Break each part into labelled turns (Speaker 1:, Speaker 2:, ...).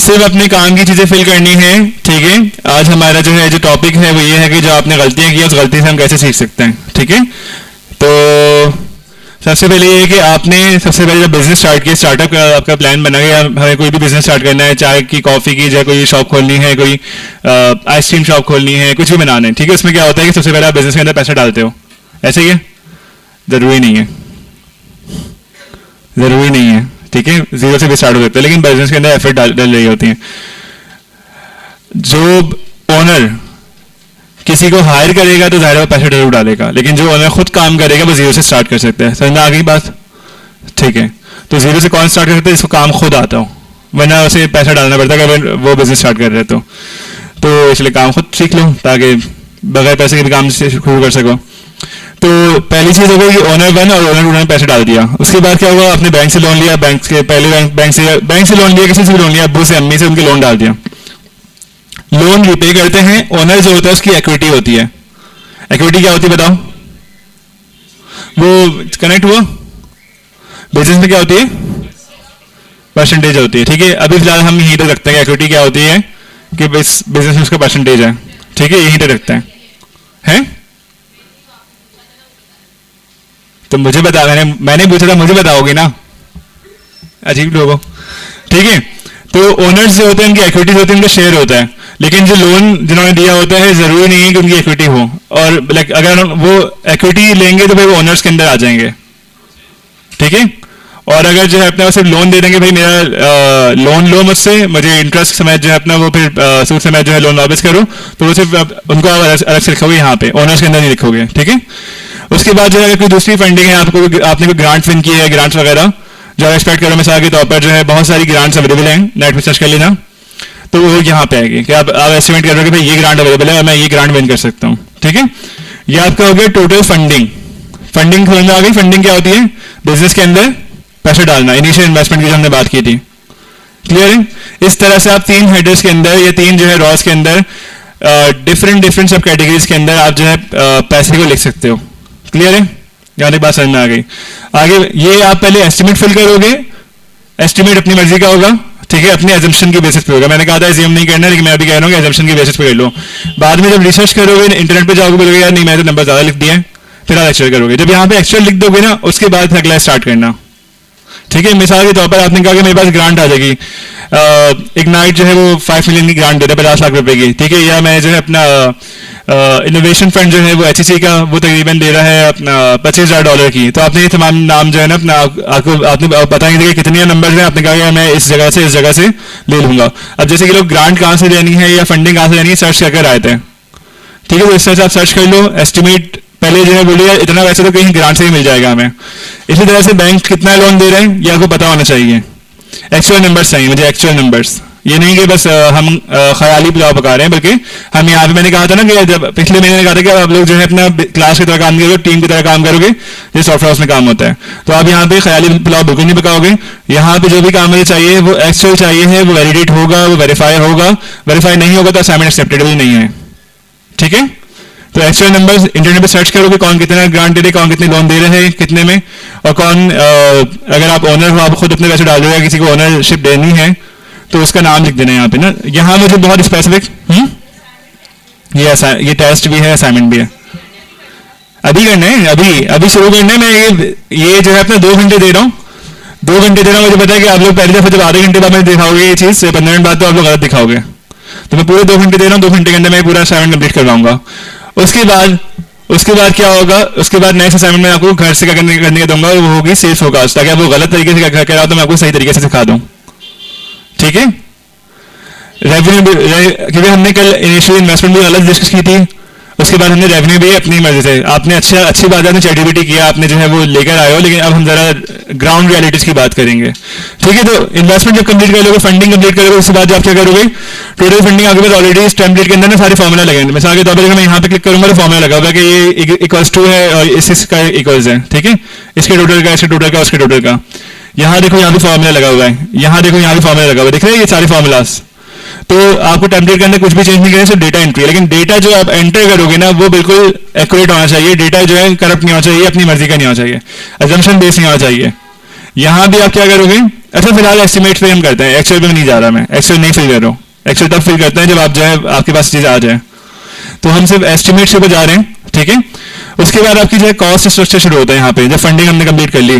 Speaker 1: सिर्फ अपने काम की चीजें फिल करनी है, ठीक है। आज हमारा जो टॉपिक है वो ये है कि जो आपने गलतियां की उस गलती से हम कैसे सीख सकते हैं, ठीक है। तो सबसे पहले ये है कि आपने सबसे पहले जब बिजनेस स्टार्ट किया, स्टार्टअप का आपका प्लान बना गया, हमें कोई भी बिजनेस स्टार्ट करना है, चाय की, कॉफी की, चाहे कोई शॉप खोलनी है, कोई आइसक्रीम शॉप खोलनी है, कुछ भी बनाना है, ठीक है। उसमें क्या होता है कि सबसे पहले आप बिजनेस के अंदर पैसा डालते हो, ऐसे ही है? जरूरी नहीं है, जरूरी नहीं है, ठीक है। जीरो से भी स्टार्ट हो सकता है, लेकिन बिजनेस के अंदर एफर्ट डाल रही होती है। जो ओनर किसी को हायर करेगा तो जाहिर है पैसा जरूर डालेगा, लेकिन जो ओनर खुद काम करेगा वो जीरो से स्टार्ट कर सकता है। समझ में आ गई बात? ठीक है। तो जीरो से कौन स्टार्ट करता है? जिसको काम खुद आता हो, वरना उसे पैसा डालना पड़ता है अगर वो बिजनेस स्टार्ट कर रहे हो तो इसलिए काम खुद सीख लो ताकि बगैर पैसे के भी काम से शुरू कर सको। तो पहली चीज हो गई कि ओनर बन और ओनर उन्होंने पैसे डाल दिया। उसके बाद क्या हुआ? आपने बैंक से लोन लिया, बैंक से लोन लिया, किसी से भी लोन लिया, अब्बू से, अम्मी से, उनके लोन डाल दिया। लोन रिपे करते हैं, ओनर जो होता है उसकी इक्विटी होती है। इक्विटी क्या होती है बताओ? वो कनेक्ट हुआ? बिजनेस में क्या होती है? परसेंटेज होती है, ठीक है। अभी फिलहाल हम यहीं तक रखते हैं इक्विटी क्या होती है कि बिजनेस में उसका परसेंटेज है, ठीक है, यहीं तक रखते हैं। तो मुझे बता, मैंने पूछा था, मुझे बताओगे ना? अजीब लोगों, ठीक है। तो ओनर्स जो होते हैं उनकी इक्विटी होती है, उनका शेयर होता है, लेकिन जो लोन जिन्होंने दिया होता है जरूरी नहीं है कि उनकी इक्विटी हो, और अगर वो इक्विटी लेंगे तो फिर वो ओनर्स के अंदर आ जाएंगे, ठीक है। और अगर जो है अपना सिर्फ लोन दे देंगे, भाई मेरा लोन लो मुझसे, मुझे इंटरेस्ट समेत जो है अपना वो फिर सूद समेत जो है लोन वापस करो, तो वो सिर्फ उनको अलग से लिखोगे यहाँ पे, ओनर्स के अंदर नहीं लिखोगे, ठीक है। उसके बाद जो है कोई दूसरी फंडिंग है, आपने कोई ग्रांट विन की है, ग्रांट्स वगैरह जो एक्सपेक्ट करो, मिसाल के तौर पर जो है बहुत सारी ग्रांट्स अवेलेबल हैं, नेट में सर्च कर लेना, तो वो यहाँ पे आएगी कि आप एस्टिमेट कर रहे हो कि भाई ये ग्रांट अवेलेबल है और मैं ये ग्रांट विन कर सकता हूँ, ठीक है। ये आपका हो गया टोटल फंडिंग। फंडिंग समझ में आ गई? फंडिंग क्या होती है? बिजनेस के अंदर पैसा डालना, इनिशियल इन्वेस्टमेंट की जो हमने बात की थी, क्लियर है। इस तरह से आप तीन हेडर्स के अंदर या तीन जो है रॉस के अंदर डिफरेंट सब कैटेगरीज के अंदर आप जो है पैसे को लिख सकते हो, क्लियर है। यहाँ तक बात समझ में आ गई। आगे ये आप पहले एस्टिमेट फिल करोगे, एस्टिमेट अपनी मर्जी का होगा, ठीक है, अपने एजम्पशन की बेसिस पे होगा। मैंने कहा था एज्यूम नहीं करना, लेकिन मैं अभी कह रहा हूँ कि एजम्पशन की बेसिस पे कर लो। बाद में जब रिसर्च करोगे, इंटरनेट पे जाओगे, बोलोगे यार नहीं मैं तो नंबर ज्यादा लिख दिया है, फिर आप एक्चुअल करोगे। जब यहाँ पे एक्चुअल लिख दोगे ना, उसके बाद अगला स्टार्ट करना, ठीक है। मिसाल के तौर पर आपने कहा कि मेरे पास ग्रांट आ जाएगी, इग्नाइट जो है वो 5 मिलियन की ग्रांट देता है, 50 लाख रुपए की, ठीक है। या मैं जो है अपना इनोवेशन फंड जो है वो HEC का वो तकरीबन दे रहा है अपना $25,000 की। तो आपने ये तमाम नाम जो है ना अपना आपको आपने बताएंगे कि कितने नंबर हैं, आपने कहा कि मैं इस जगह से ले लूंगा। अब जैसे कि लोग ग्रांट कहाँ से लेनी है या फंडिंग कहाँ से लेनी है सर्च करके आए थे, ठीक है। तो इस तरह से आप सर्च कर लो, एस्टिमेट पहले जो है बोलिए इतना वैसे तो कहीं ग्रांट से ही मिल जाएगा हमें। इसी तरह से बैंक कितना लोन दे रहे हैं ये आपको पता होना चाहिए, एक्चुअल नंबर्स चाहिए मुझे, एक्चुअल नंबर्स। ये नहीं कि बस हम ख्याली पुलाव पका रहे हैं, बल्कि हम यहाँ पे मैंने कहा था ना कि जब पिछले महीने कहा था कि आप लोग जो है अपना क्लास की तरह काम करोगे, टीम की तरह काम करोगे, ये सॉफ्टवेयर हाउस में काम होता है। तो आप यहाँ पे ख्याली पुलाव बिल्कुल नहीं पकाओगे। यहाँ पे जो भी काम मुझे चाहिए वो एक्चुअल चाहिए है, वो वैलिडेट होगा, वो वेरीफाई होगा। वेरीफाई नहीं होगा तो असाइनमेंट एक्सेप्टेबल नहीं है, ठीक है। तो एक्चुअल नंबर्स इंटरनेट पे सर्च करोगे, कौन कितना ग्रांट दे रहे, कौन कितने लोन दे रहे हैं, कितने में, और कौन अगर आप ओनर हो, आप खुद अपने पैसे डाल दोगे, किसी को ओनरशिप देनी है तो उसका नाम लिख देना यहाँ पे ना। यहाँ मुझे बहुत स्पेसिफिक ये टेस्ट भी है, असाइनमेंट भी है, अभी करना है, अभी शुरू करना है। मैं ये जो है अपना 2 घंटे दे रहा हूँ, 2 घंटे दे रहा हूँ। मुझे पता है कि आप लोग पहली दफा जब आधे घंटे बाद में दिखाओगे ये चीज, 15 मिनट बाद तो आप लोग गलत दिखाओगे। तो मैं पूरे 2 घंटे दे रहा हूँ, 2 घंटे के अंदर मैं पूरा असाइनमेंट कंप्लीट करवाऊंगा। उसके बाद क्या होगा? उसके बाद नेक्स्ट असाइनमेंट मैं आपको घर से करने का दूंगा, वो होगी सेल्स फोरकास्ट, ताकि आप वो गलत तरीके से कर रहा हो तो मैं आपको सही तरीके से सिखा दूं, ठीक है। रेवेन्यू क्योंकि हमने कल इनिशियल इन्वेस्टमेंट भी अलग डिस्कस की थी, उसके बाद हमने रेवेन्यू भी अपनी मर्जी से, आपने अच्छी बात है, चैटिविटी किया आपने जो है वो लेकर आए हो, लेकिन अब हम जरा ग्राउंड रियलिटीज की बात करेंगे, ठीक है। तो इन्वेस्टमेंट जब कंप्लीट कर लोगे, फंडिंग कंप्लीट करोगे, उसके बाद आप क्या करोगे? टोटल फंडिंग आपके पास ऑलरेडी इस टेम्पलेट के अंदर ना सारे फॉर्मूला लगे हैं। मिसाल के तौर पर मैं यहाँ पे क्लिक करूंगा तो फॉर्मूला लगा हुआ है कि ये इक्वल्स टू है और इसका इक्वल्स है, ठीक है। इसके टोटल का, इसके टोटल का, उसके टोटल का। यहाँ देखो यहाँ भी फॉर्मूला लगा हुआ है, यहाँ देखो यहाँ भी फॉर्मूला लगा हुआ है, दिख रहे हैं ये सारे फॉर्मूलाज। तो आपको टेम्पलेट के अंदर कुछ भी चेंज नहीं करना, सिर्फ डेटा एंट्री है, लेकिन डेटा जो आप एंटर करोगे ना वो बिल्कुल एक्यूरेट होना चाहिए। डेटा जो है करप्ट नहीं होना चाहिए, अपनी मर्जी का नहीं होना चाहिए, अजम्पशन बेस नहीं होना चाहिए। यहाँ भी आप क्या करोगे? अच्छा फिलहाल एस्टिमेट पे हम करते हैं, एक्चुअल पे नहीं जा रहा, मैं एक्चुअल नहीं फिल कर रहा हूँ, एक्चुअल तब फिल करते हैं जब आप जो है आपके पास चीज़ आ जाए। तो हम सिर्फ एस्टिमेट के ऊपर जा रहे हैं, ठीक है। उसके बाद आपकी जो है कॉस्ट स्ट्रक्चर शुरू होता है यहाँ पे, जब फंडिंग हमने कंप्लीट कर ली।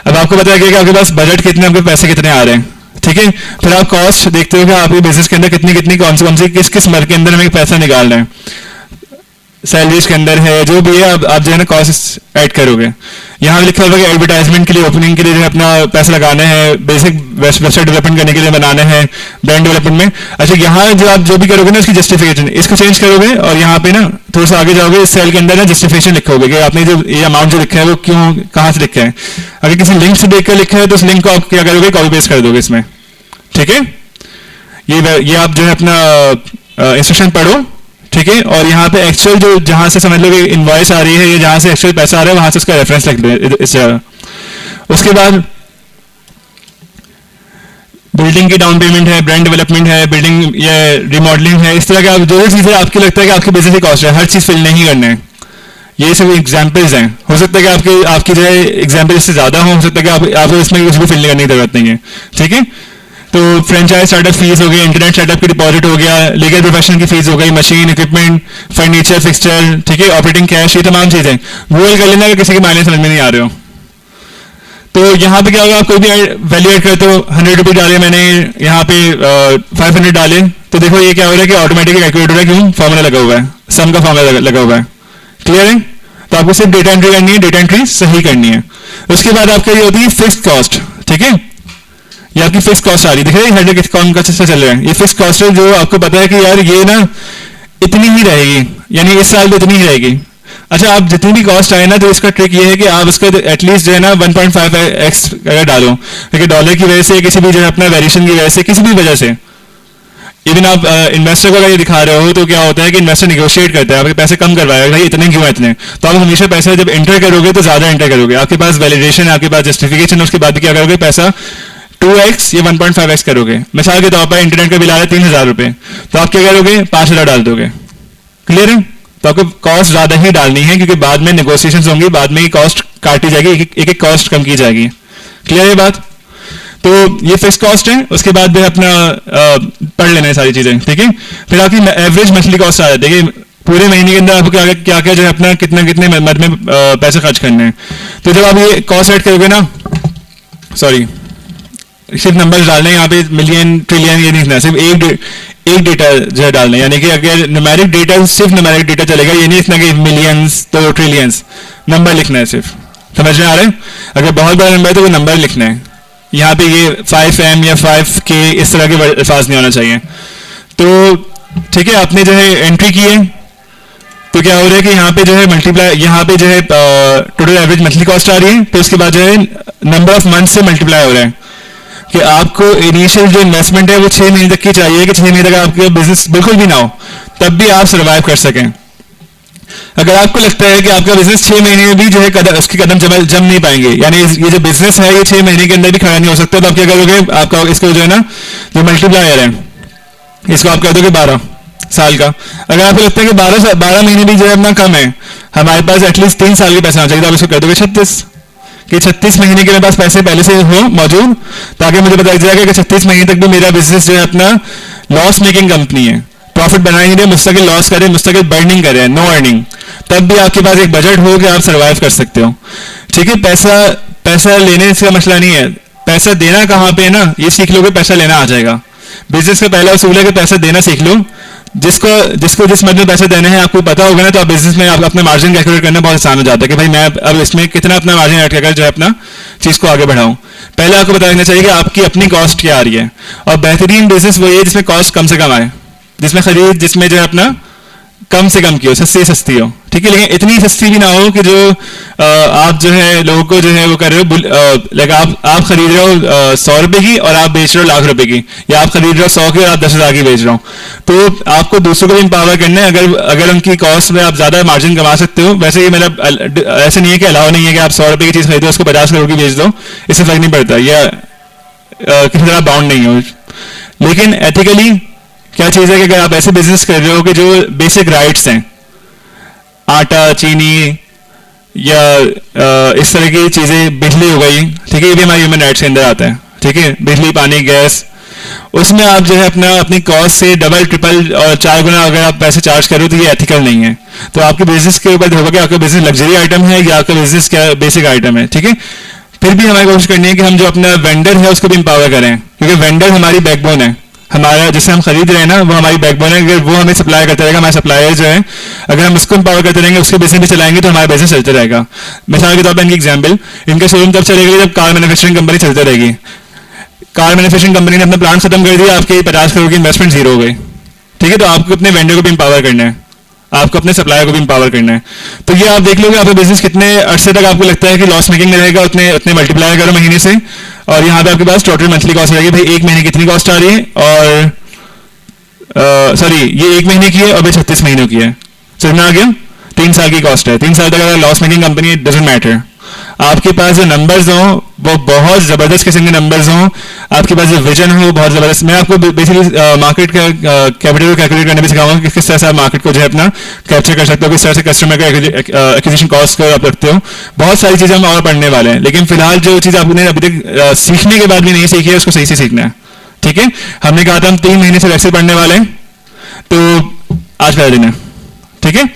Speaker 1: अब आपको पता है कि आपके पास बजट कितने, आपके पैसे कितने आ रहे हैं, ठीक है। फिर आप कॉस्ट देखते हो कि आपके बिजनेस के अंदर कितनी कितनी कौन सी किस किस मर के अंदर हमें पैसा निकालना है, सैलरीज के अंदर है, जो भी है आप जो है ना कॉस्ट ऐड करोगे। यहाँ लिखा होगा कि एडवर्टाइजमेंट के लिए, ओपनिंग के लिए जो है अपना पैसा लगाने हैं, बेसिक वेबसाइट डेवलपमेंट करने के लिए बनाने हैं, ब्रांड डेवलपमेंट में। अच्छा यहाँ जो आप जो भी करोगे ना उसकी जस्टिफिकेशन, इसको चेंज करोगे और यहाँ पे ना थोड़ा सा आगे जाओगे, इस सेल के अंदर ना जस्टिफिकेशन लिखोगे कि आपने जो ये अमाउंट जो लिखा है वो क्यों, कहाँ से लिखा है। अगर किसी लिंक से देख कर लिखा है तो उस लिंक को आप क्या करोगे, कॉपी पेस्ट कर दोगे इसमें, ठीक है। ये आप जो है अपना इंस्ट्रक्शन पढ़ो, ठीक है। और यहाँ पे एक्चुअल जो जहां से समझ लो कि इनवॉइस आ रही है या जहां से एक्चुअल पैसा आ रहा है वहां से उसका रेफरेंस लिख दो इस जगह। उसके बाद बिल्डिंग की डाउन पेमेंट है, ब्रांड डेवलपमेंट है, बिल्डिंग या रिमॉडलिंग है, इस तरह के आप जो भी चीजें आपकी लगता है कि आपकी बिजनेस की कॉस्ट है, हर चीज फिल नहीं करना है। ये सब एग्जाम्पल्स हैं, हो सकता है कि आपकी जो है एग्जाम्पल इससे ज्यादा हो सकता है कि आपको इसमें कुछ भी फिल करने की जरूरत नहीं है, ठीक है। तो फ्रेंचाइज स्टार्टअप फीस हो गई, इंटरनेट सेटअप की डिपॉजिट हो गया, लीगल प्रोफेशनल की फीस हो गई, मशीन इक्विपमेंट, फर्नीचर फिक्सचर, ठीक है, ऑपरेटिंग कैश, ये तमाम चीजें गूगल कर लेना अगर किसी के मायने समझ में नहीं आ रहे हो। तो यहाँ पे क्या होगा, आप कोई भी वैल्यू ऐड करते हो, 100 रुपये डाले मैंने, यहाँ पे 500 डाले, तो देखो ये क्या हो रहा है कि ऑटोमेटिक कैलकुलेट हो रहा है, क्यों, फॉर्मूला लगा हुआ है, सम का फॉर्मूला लगा हुआ है, क्लियर है। तो आपको सिर्फ डेटा एंट्री करनी है, डेटा एंट्री सही करनी है। उसके बाद आपका ये होती है फिक्स्ड कॉस्ट, ठीक है। ये आपकी फिक्स कॉस्ट आ रही है, दिख रही है कौन का चल रहा है, ये फिक्स कॉस्ट है जो आपको पता है कि यार ये ना इतनी ही रहेगी, यानी इस साल तो इतनी ही रहेगी। अच्छा आप जितनी भी कॉस्ट आए ना, तो इसका ट्रिक ये है कि आप उसका एटलीस्ट जो है ना 1.5x अगर डालो, क्योंकि डॉलर की वजह से, किसी भी जो है अपना वेरिएशन की वजह से, किसी भी वजह से, इवन आप इन्वेस्टर को अगर ये दिखा रहे हो तो क्या होता है कि इन्वेस्टर निगोशिएट करता है, आपके पैसे कम करवाएगा, भाई इतने क्यों इतने। तो आप हमेशा पैसा जब एंटर करोगे तो ज्यादा एंटर करोगे, आपके पास वैलिडेशन, आपके पास जस्टिफिकेशन, उसके बाद क्या करोगे, पैसा 2x या 1.5x करोगे। मिसाल के तौर पर इंटरनेट का बिल आ रहा है 3000 रुपए, तो आप क्या करोगे, 5000 डाल दोगे, क्लियर है। तो आपको कॉस्ट ज्यादा ही डालनी है, क्योंकि बाद में नेगोशिएशंस होंगी, बाद में कॉस्ट काटी जाएगी, एक एक कॉस्ट कम की जाएगी, क्लियर है बात। तो ये फिक्स कॉस्ट है। उसके बाद भी अपना पढ़ लेना है सारी चीजें, ठीक है। फिर आपकी एवरेज मंथली कॉस्ट आ जाती है, पूरे महीने के अंदर आपको क्या क्या जो है अपना कितने मद में पैसे खर्च करने हैं। तो जब आप ये कॉस्ट सेट करोगे ना, सॉरी सिर्फ नंबर्स डालने, यहाँ पे मिलियन ट्रिलियन ये नहीं लिखना, सिर्फ एक डेटा जो है डालना है, यानी कि अगर न्यूमेरिक डेटा, सिर्फ न्यूमेरिक डेटा चलेगा, ये नहीं लिखना कि मिलियंस तो ट्रिलियंस, नंबर लिखना है सिर्फ, समझ में आ रहा है। अगर बहुत बड़ा नंबर है तो वो नंबर लिखना है, यहाँ पे ये 5M या 5K इस तरह के अल्फाज नहीं होना चाहिए। तो ठीक है, आपने जो है एंट्री की है, तो क्या हो रहा है कि यहाँ पे जो है मल्टीप्लाई, यहाँ पे जो है टोटल एवरेज मंथली कॉस्ट आ रही है, तो उसके बाद जो है नंबर ऑफ मंथ से मल्टीप्लाई हो रहा है कि आपको इनिशियल जो इन्वेस्टमेंट है वो 6 महीने तक की चाहिए, कि 6 महीने तक आपका बिजनेस बिल्कुल भी ना हो, तब भी आप सर्वाइव कर सकें। अगर आपको लगता है कि आपका बिजनेस 6 महीने में भी जो है उसके कदम जम नहीं पाएंगे, यानी ये जो बिजनेस है ये 6 महीने के अंदर भी खड़ा नहीं हो सकता, तो आप क्या करोगे, आपका इसको जो है ना जो मल्टीप्लायर है इसको आप कर दोगे 12 साल का। अगर आपको लगता है कि 12 महीने भी जो है अपना कम है, हमारे पास एटलीस्ट 3 साल के पैसा आना चाहिए, तो आप इसको कर दोगे 36, कि 36 महीने के मेरे पास पैसे पहले से हो मौजूद, ताकि मुझे पता चल जाएगा कि 36 महीने तक भी मेरा बिजनेस जो है अपना लॉस मेकिंग कंपनी है, प्रॉफिट बना ही नहीं रहे, मुस्तकिल लॉस करे, मुस्तकिल बर्निंग करे, नो अर्निंग, तब भी आपके पास एक बजट हो कि आप सर्वाइव कर सकते हो। ठीक है, पैसा लेने से मसला नहीं है, पैसा देना कहाँ पे है ना, ये सीख लोगे पैसा लेना आ जाएगा। बिजनेस का पहला उसूल है कि पैसा देना सीख लो, जिसको जिस मद में पैसे देने हैं आपको पता होगा ना, तो आप बिजनेस में आप अपना मार्जिन कैलकुलेट करना बहुत आसान हो जाता है कि भाई मैं अब इसमें कितना अपना मार्जिन ऐड कर जो है अपना चीज को आगे बढ़ाऊं। पहले आपको बता देना चाहिए कि आपकी अपनी कॉस्ट क्या आ रही है, और बेहतरीन बिजनेस वही है जिसमें कॉस्ट कम से कम आए, जिसमें खरीद जिसमें जो है अपना कम से कम की हो, सस्ती हो। ठीक है, लेकिन इतनी सस्ती भी ना हो कि जो आप जो है लोगों को जो है वो कर रहे हो, लाइक आप खरीद रहे हो 100 रुपए की और आप बेच रहे हो लाख रुपए की, या आप खरीद रहे हो 100 की और आप 10,000 की बेच रहे हो। तो आपको दूसरों को भी एम्पावर करना है, अगर उनकी कॉस्ट में आप ज्यादा मार्जिन कमा सकते हो। वैसे ये मतलब ऐसे नहीं है कि अलाउ नहीं है कि आप 100 रुपए की चीज खरीदो उसको 50 करोड़ की बेच दो, इससे फर्क नहीं पड़ता, या किसी तरह बाउंड नहीं हो। लेकिन एथिकली क्या चीज है कि अगर आप ऐसे बिजनेस कर रहे हो कि जो बेसिक राइट्स हैं, आटा चीनी या इस तरह की चीजें, बिजली हो गई, ठीक है, ये भी हमारे ह्यूमन राइट्स के अंदर आता है। ठीक है, बिजली पानी गैस, उसमें आप जो है अपना अपनी कॉस्ट से डबल ट्रिपल और 4 गुना अगर आप पैसे चार्ज करो तो ये एथिकल नहीं है। तो आपके बिजनेस के ऊपर होगा कि आपका बिजनेस लग्जरी आइटम है या आपका बिजनेस क्या बेसिक आइटम है, ठीक है। फिर भी हमारी कोशिश करनी है कि हम जो अपना वेंडर है उसको भी एम्पावर करें, क्योंकि वेंडर हमारी बैकबोन है, हमारा जिसे हम खरीद रहे हैं ना वो हमारी बैकबोन है। अगर वो हमें सप्लाई करता रहेगा, हमारे सप्लायर जो है अगर हम उसको एम्पावर करते रहेंगे, उसके बिजनेस भी चलाएंगे तो हमारा बिजनेस चलता रहेगा। मिसाल के तौर पर इनकी एग्जाम्पल, इनका शोरूम तब चलेगा जब कार मैन्युफैक्चरिंग कंपनी चलती रहेगी। कार मैन्युफैक्चरिंग कंपनी ने अपना प्लांट खत्म कर दिया, आपके 50 करोड़ की इन्वेस्टमेंट जीरो हो गई, ठीक है। तो आपको अपने वेंडर को भी एम्पावर करना है, आपको अपने सप्लायर को भी एम्पावर करना है। तो ये आप देख लोगे आपका बिजनेस कितने अरसे तक आपको लगता है कि लॉस मेकिंग में रहेगा, उतने उतने मल्टीप्लाई करो महीने से, और यहाँ पे आपके पास टोटल मंथली कॉस्ट रहेगी, भाई एक महीने कितनी कॉस्ट आ रही है, और सॉरी ये एक महीने की है और भाई 36 महीनों की है, समझ में आ गया। 3 साल की कॉस्ट है, 3 साल तक अगर लॉस मेकिंग कंपनी है, डजंट मैटर। आपके पास जो नंबर्स हों वो बहुत जबरदस्त किस्म के नंबर्स हों, आपके पास जो विजन हो बहुत जबरदस्त। मैं आपको बेसिकली मार्केट का कैपिटल को कैलकुलेट करने भी सिखाऊंगा कि किस तरह से आप मार्केट को जो है अपना कैप्चर कर सकते हो, किस तरह से कस्टमर का एक्विजिशन कॉस्ट को आप रखते हो। बहुत सारी चीज़ें हम और पढ़ने वाले हैं, लेकिन फिलहाल जो चीज़ आपने अभी तक सीखने के बाद भी नहीं सीखी है उसको सही से सीखना है, ठीक है। हमने कहा था हम 3 महीने से वैसे पढ़ने वाले हैं, तो आज पहला दिन है, ठीक है।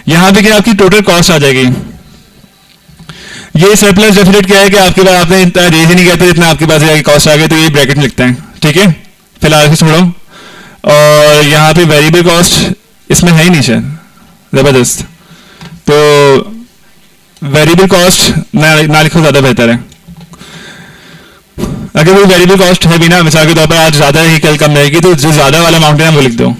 Speaker 1: यहाँ पे क्या आपकी टोटल कॉस्ट आ जाएगी। ये सरप्लस डेफिनेट क्या है कि आपके पास आपने इतना रेज ही नहीं कहते जितना आपके पास जाके कॉस्ट आ गए, तो ये ब्रैकेट में लिखते हैं, ठीक है। फिलहाल इसे छोड़ो, और यहाँ पे वेरिएबल कॉस्ट इसमें है ही नहीं शायद, जबरदस्त। तो वेरिएबल कॉस्ट ना लिखो ज़्यादा बेहतर है। अगर वो वेरिएबल कॉस्ट है भी ना, मिसाल के तौर पर आज ज़्यादा है कल कम रहेगी, तो जो ज़्यादा वाला अमाउंट है वो लिख दो,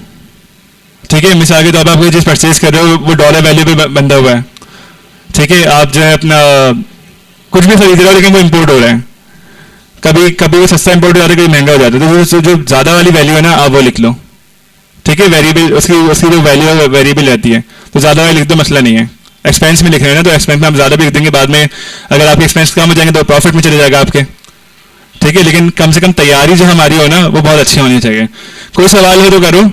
Speaker 1: ठीक है। मिसाल के तौर पर आप कोई चीज़ परचेज कर रहे हो वो डॉलर वैल्यू पे बंधा हुआ है, ठीक है। आप जो है अपना कुछ भी खरीद रहे हो लेकिन वो इंपोर्ट हो रहा है, कभी कभी वो सस्ता इंपोर्ट हो जाता है, कभी महंगा हो जाता है, तो जो ज़्यादा वाली वैल्यू है ना आप वो लिख लो, ठीक है। वेरिएबल उसकी उसकी जो वैल्यू है वेरिएबल रहती है, तो ज़्यादा वाली लिख दो, मसला नहीं है। एक्सपेंस में लिख रहे हैं ना, तो एक्सपेंस में हम ज़्यादा भी लिख देंगे, बाद में अगर आपके एक्सपेंस कम हो जाएंगे तो प्रॉफिट में चले जाएगा आपके, ठीक है। लेकिन कम से कम तैयारी जो हमारी हो ना वो बहुत अच्छी होनी चाहिए। कोई सवाल हो तो करो,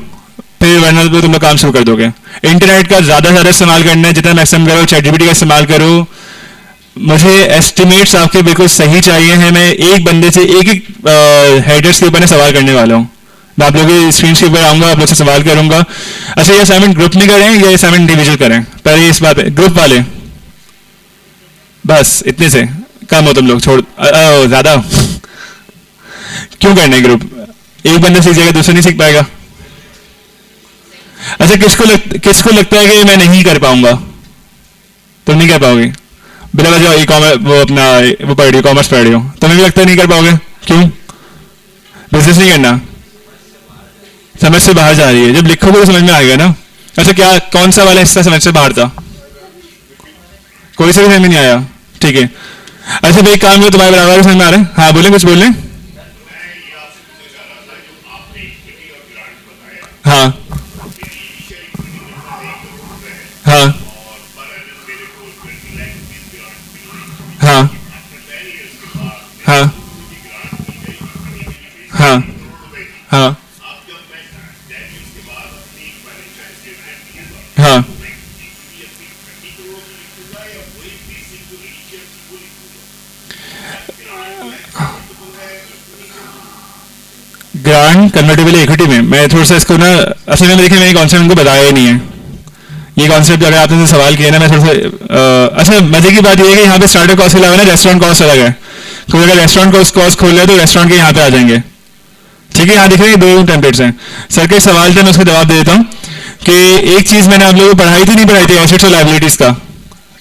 Speaker 1: फिर वरना तो तुम लोग काम शुरू कर दोगे। इंटरनेट का ज़्यादा से ज़्यादा इस्तेमाल करना है, जितना मैक्सिमम करो, ChatGPT का इस्तेमाल करो। मुझे एस्टिमेट्स आपके बिल्कुल सही चाहिए हैं। मैं एक बंदे से एक हेडर्स के ऊपर सवाल करने वाला हूँ, मैं आप लोगों की स्क्रीन के ऊपर आऊँगा, आप लोग से सवाल करूँगा। अच्छा, ये असाइनमेंट ग्रुप में करें या असाइनमेंट इंडिविजुअल करें? पहले इस बात ग्रुप वाले, बस इतने से कम हो तुम लोग, छोड़ ज़्यादा क्यों करना है ग्रुप? एक बंदा सीख जाएगा, दूसरा नहीं सीख पाएगा। अच्छा, किसको लगता है कि मैं नहीं कर पाऊंगा? तुम नहीं कर पाओगे, बिना वजह ई कॉमर्स वो अपना वो पढ़ रही हो, कॉमर्स पढ़ रही हो, तुम्हें भी लगता है नहीं कर पाओगे? क्यों? बिजनेस नहीं करना, समझ से बाहर जा रही है। जब लिखोगे तो समझ में आएगा ना। अच्छा, क्या कौन सा वाला हिस्सा समझ से बाहर था? कोई से भी समझ में नहीं आया, ठीक है। अच्छा भाई, काम करो, तुम्हारे बराबर समझ में आ रहा है? हाँ बोले, कुछ बोल रहे? हाँ हाँ हाँ हाँ हाँ हाँ हाँ। ग्रांट कन्वर्टेबल इक्विटी में मैं थोड़ा सा इसको ना, असल में देखिए मैंने कॉन्सेप्ट उनको बताया ही नहीं है। ये कॉन्सेप्ट अगर आपने सवाल किया ना, मैं थोड़ा सा अच्छा मजे की बात ये है कि यहाँ पे स्टार्टर कॉस्ट के अलावा ना रेस्टोरेंट कॉस्ट अलग है। तो अगर रेस्टोरेंट कॉस्ट खोल रहे तो रेस्टोरेंट के यहाँ पे आ जाएंगे, ठीक है। यहाँ दिख रहे हैं 2 टेम्पलेट्स हैं। सर का सवाल था, मैं उसका जवाब दे देता हूँ कि एक चीज़ मैंने आप लोगों को पढ़ाई थी, नहीं पढ़ाई थी, एसेट्स और लायबिलिटीज़ का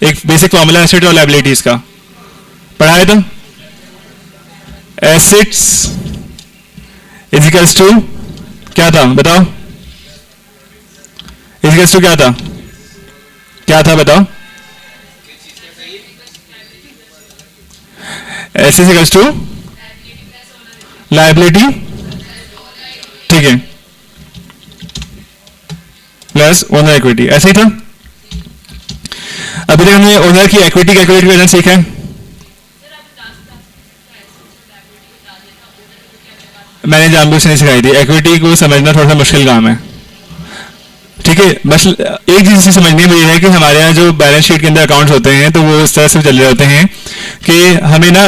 Speaker 1: एक बेसिक फॉर्मूला, एसेट और लायबिलिटीज़ का पढ़ाया था। एसेट्स इजिकल्स टू क्या था बताओ? इजिकल्स टू क्या था बताओ? एस इजिकल्स टू लायबिलिटी, ठीक है, प्लस ओनर इक्विटी, ऐसे ही था। अभी तक हमने ओनर की इक्विटी कैलकुलेट करना सीखा है। मैंने जानबूझ से नहीं सिखाई थी, इक्विटी को समझना थोड़ा सा मुश्किल काम है, ठीक है। बस एक चीज़ से समझनी है, वो ये है कि हमारे यहाँ जो बैलेंस शीट के अंदर अकाउंट्स होते हैं तो वो इस तरह से चल रहे होते हैं कि हमें ना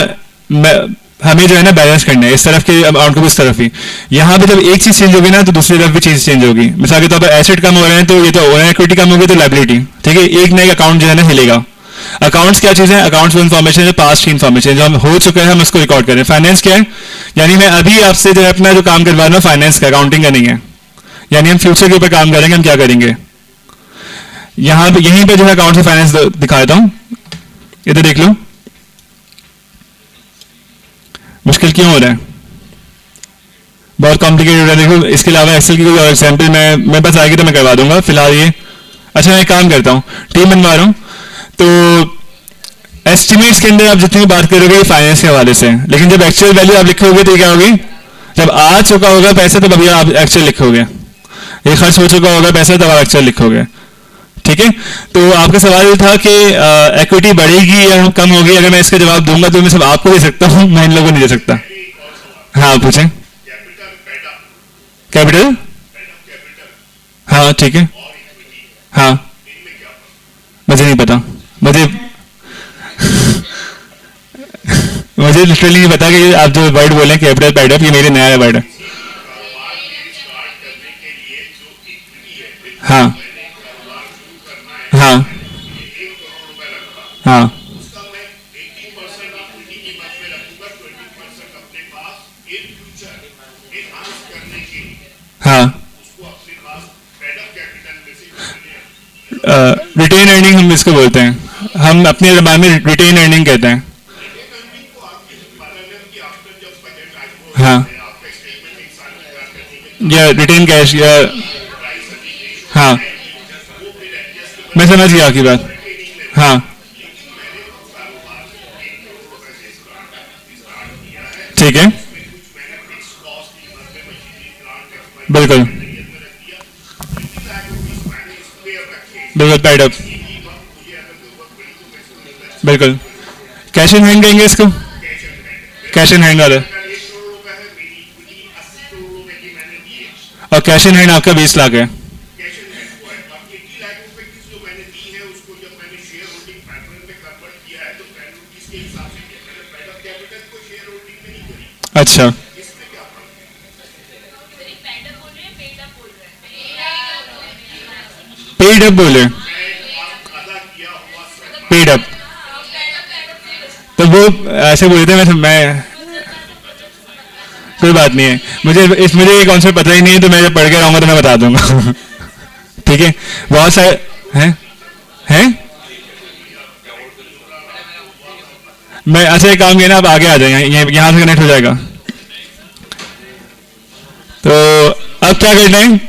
Speaker 1: हमें जो है ना बैलेंस करना है, इस तरफ के अमाउंट को भी इस तरफ ही। यहाँ पे जब एक चीज चेंज होगी ना तो दूसरी तरफ भी चीज चेंज होगी। मिसाल के तौर पर एसेट कम हो रहे हैं तो ये तो ओनर इक्विटी कम होगी तो लाइबिलिटी, ठीक है, एक नया अकाउंट जो है ना हिलेगा। अकाउंट्स क्या चीज़ है? अकाउंट्स वो इन्फॉर्मेशन है, पास्ट की इन्फॉर्मेशन जो हम हो चुका है हम उसको रिकॉर्ड करें। फाइनेंस क्या है? यानी मैं अभी आपसे जो है अपना जो काम करवा रहा हूँ फाइनेंस का, अकाउंटिंग का नहीं है। यानी हम फ्यूचर के ऊपर काम करेंगे, हम क्या करेंगे। यहाँ पे यहीं पे जो है अकाउंट से फाइनेंस दिखा देता हूँ, इधर देख लो। मुश्किल क्यों हो रहा है? बहुत कॉम्प्लिकेटेड हो रहा है। देखो इसके अलावा एक्सेल की कोई और एग्जाम्पल मैं बस आगे तो मैं करवा दूंगा फिलहाल ये। अच्छा मैं एक काम करता हूँ, टीम बनवा रहा हूँ, तो एस्टिमेट्स के अंदर आप जितनी बात करोगे फाइनेंस के हवाले से, लेकिन जब एक्चुअल वैल्यू आप लिखोगे तो क्या होगी? जब आ चुका होगा पैसा तब अभी आप एक्चुअल लिखोगे, ये खर्च हो चुका होगा पैसा तब आप एक्चुअल लिखोगे, ठीक है। तो आपका सवाल ये था कि इक्विटी बढ़ेगी या कम होगी। अगर मैं इसका जवाब दूंगा तो मैं सिर्फ आपको दे सकता हूँ, मैं इन लोगों को नहीं दे सकता। हाँ पूछें। कैपिटल, हाँ ठीक है, हाँ मुझे नहीं पता, मुझे लिटरली नहीं पता कि आप जो वर्ड बोले कैपिटल पेड अप, ये मेरे नया वर्ड है। हाँ हाँ हाँ हाँ रिटेन अर्निंग हम इसको बोलते हैं, हम अपने जबान में रिटेन अर्निंग कहते हैं। हाँ या रिटेन कैश या, हाँ मैं समझ गया आपकी बात। हाँ ठीक है, बिल्कुल बिल्कुल पेड अप, बिल्कुल। कैश इन हैंड कहेंगे इसको, कैश इन हैंड वाला। और कैश इन हैंड आपका 20 लाख है। अच्छा पेड अप बोले, पेड अप तो वो ऐसे बोले थे। मैं कोई बात नहीं है, मुझे ये कॉन्सेप्ट पता ही नहीं है, तो मैं जब पढ़ के आऊंगा तो मैं बता दूंगा ठीक है। बहुत सारे हैं मैं अच्छा एक काम किया ना, आप आगे आ जाए, यहाँ से कनेक्ट हो जाएगा। तो अब क्या करना है?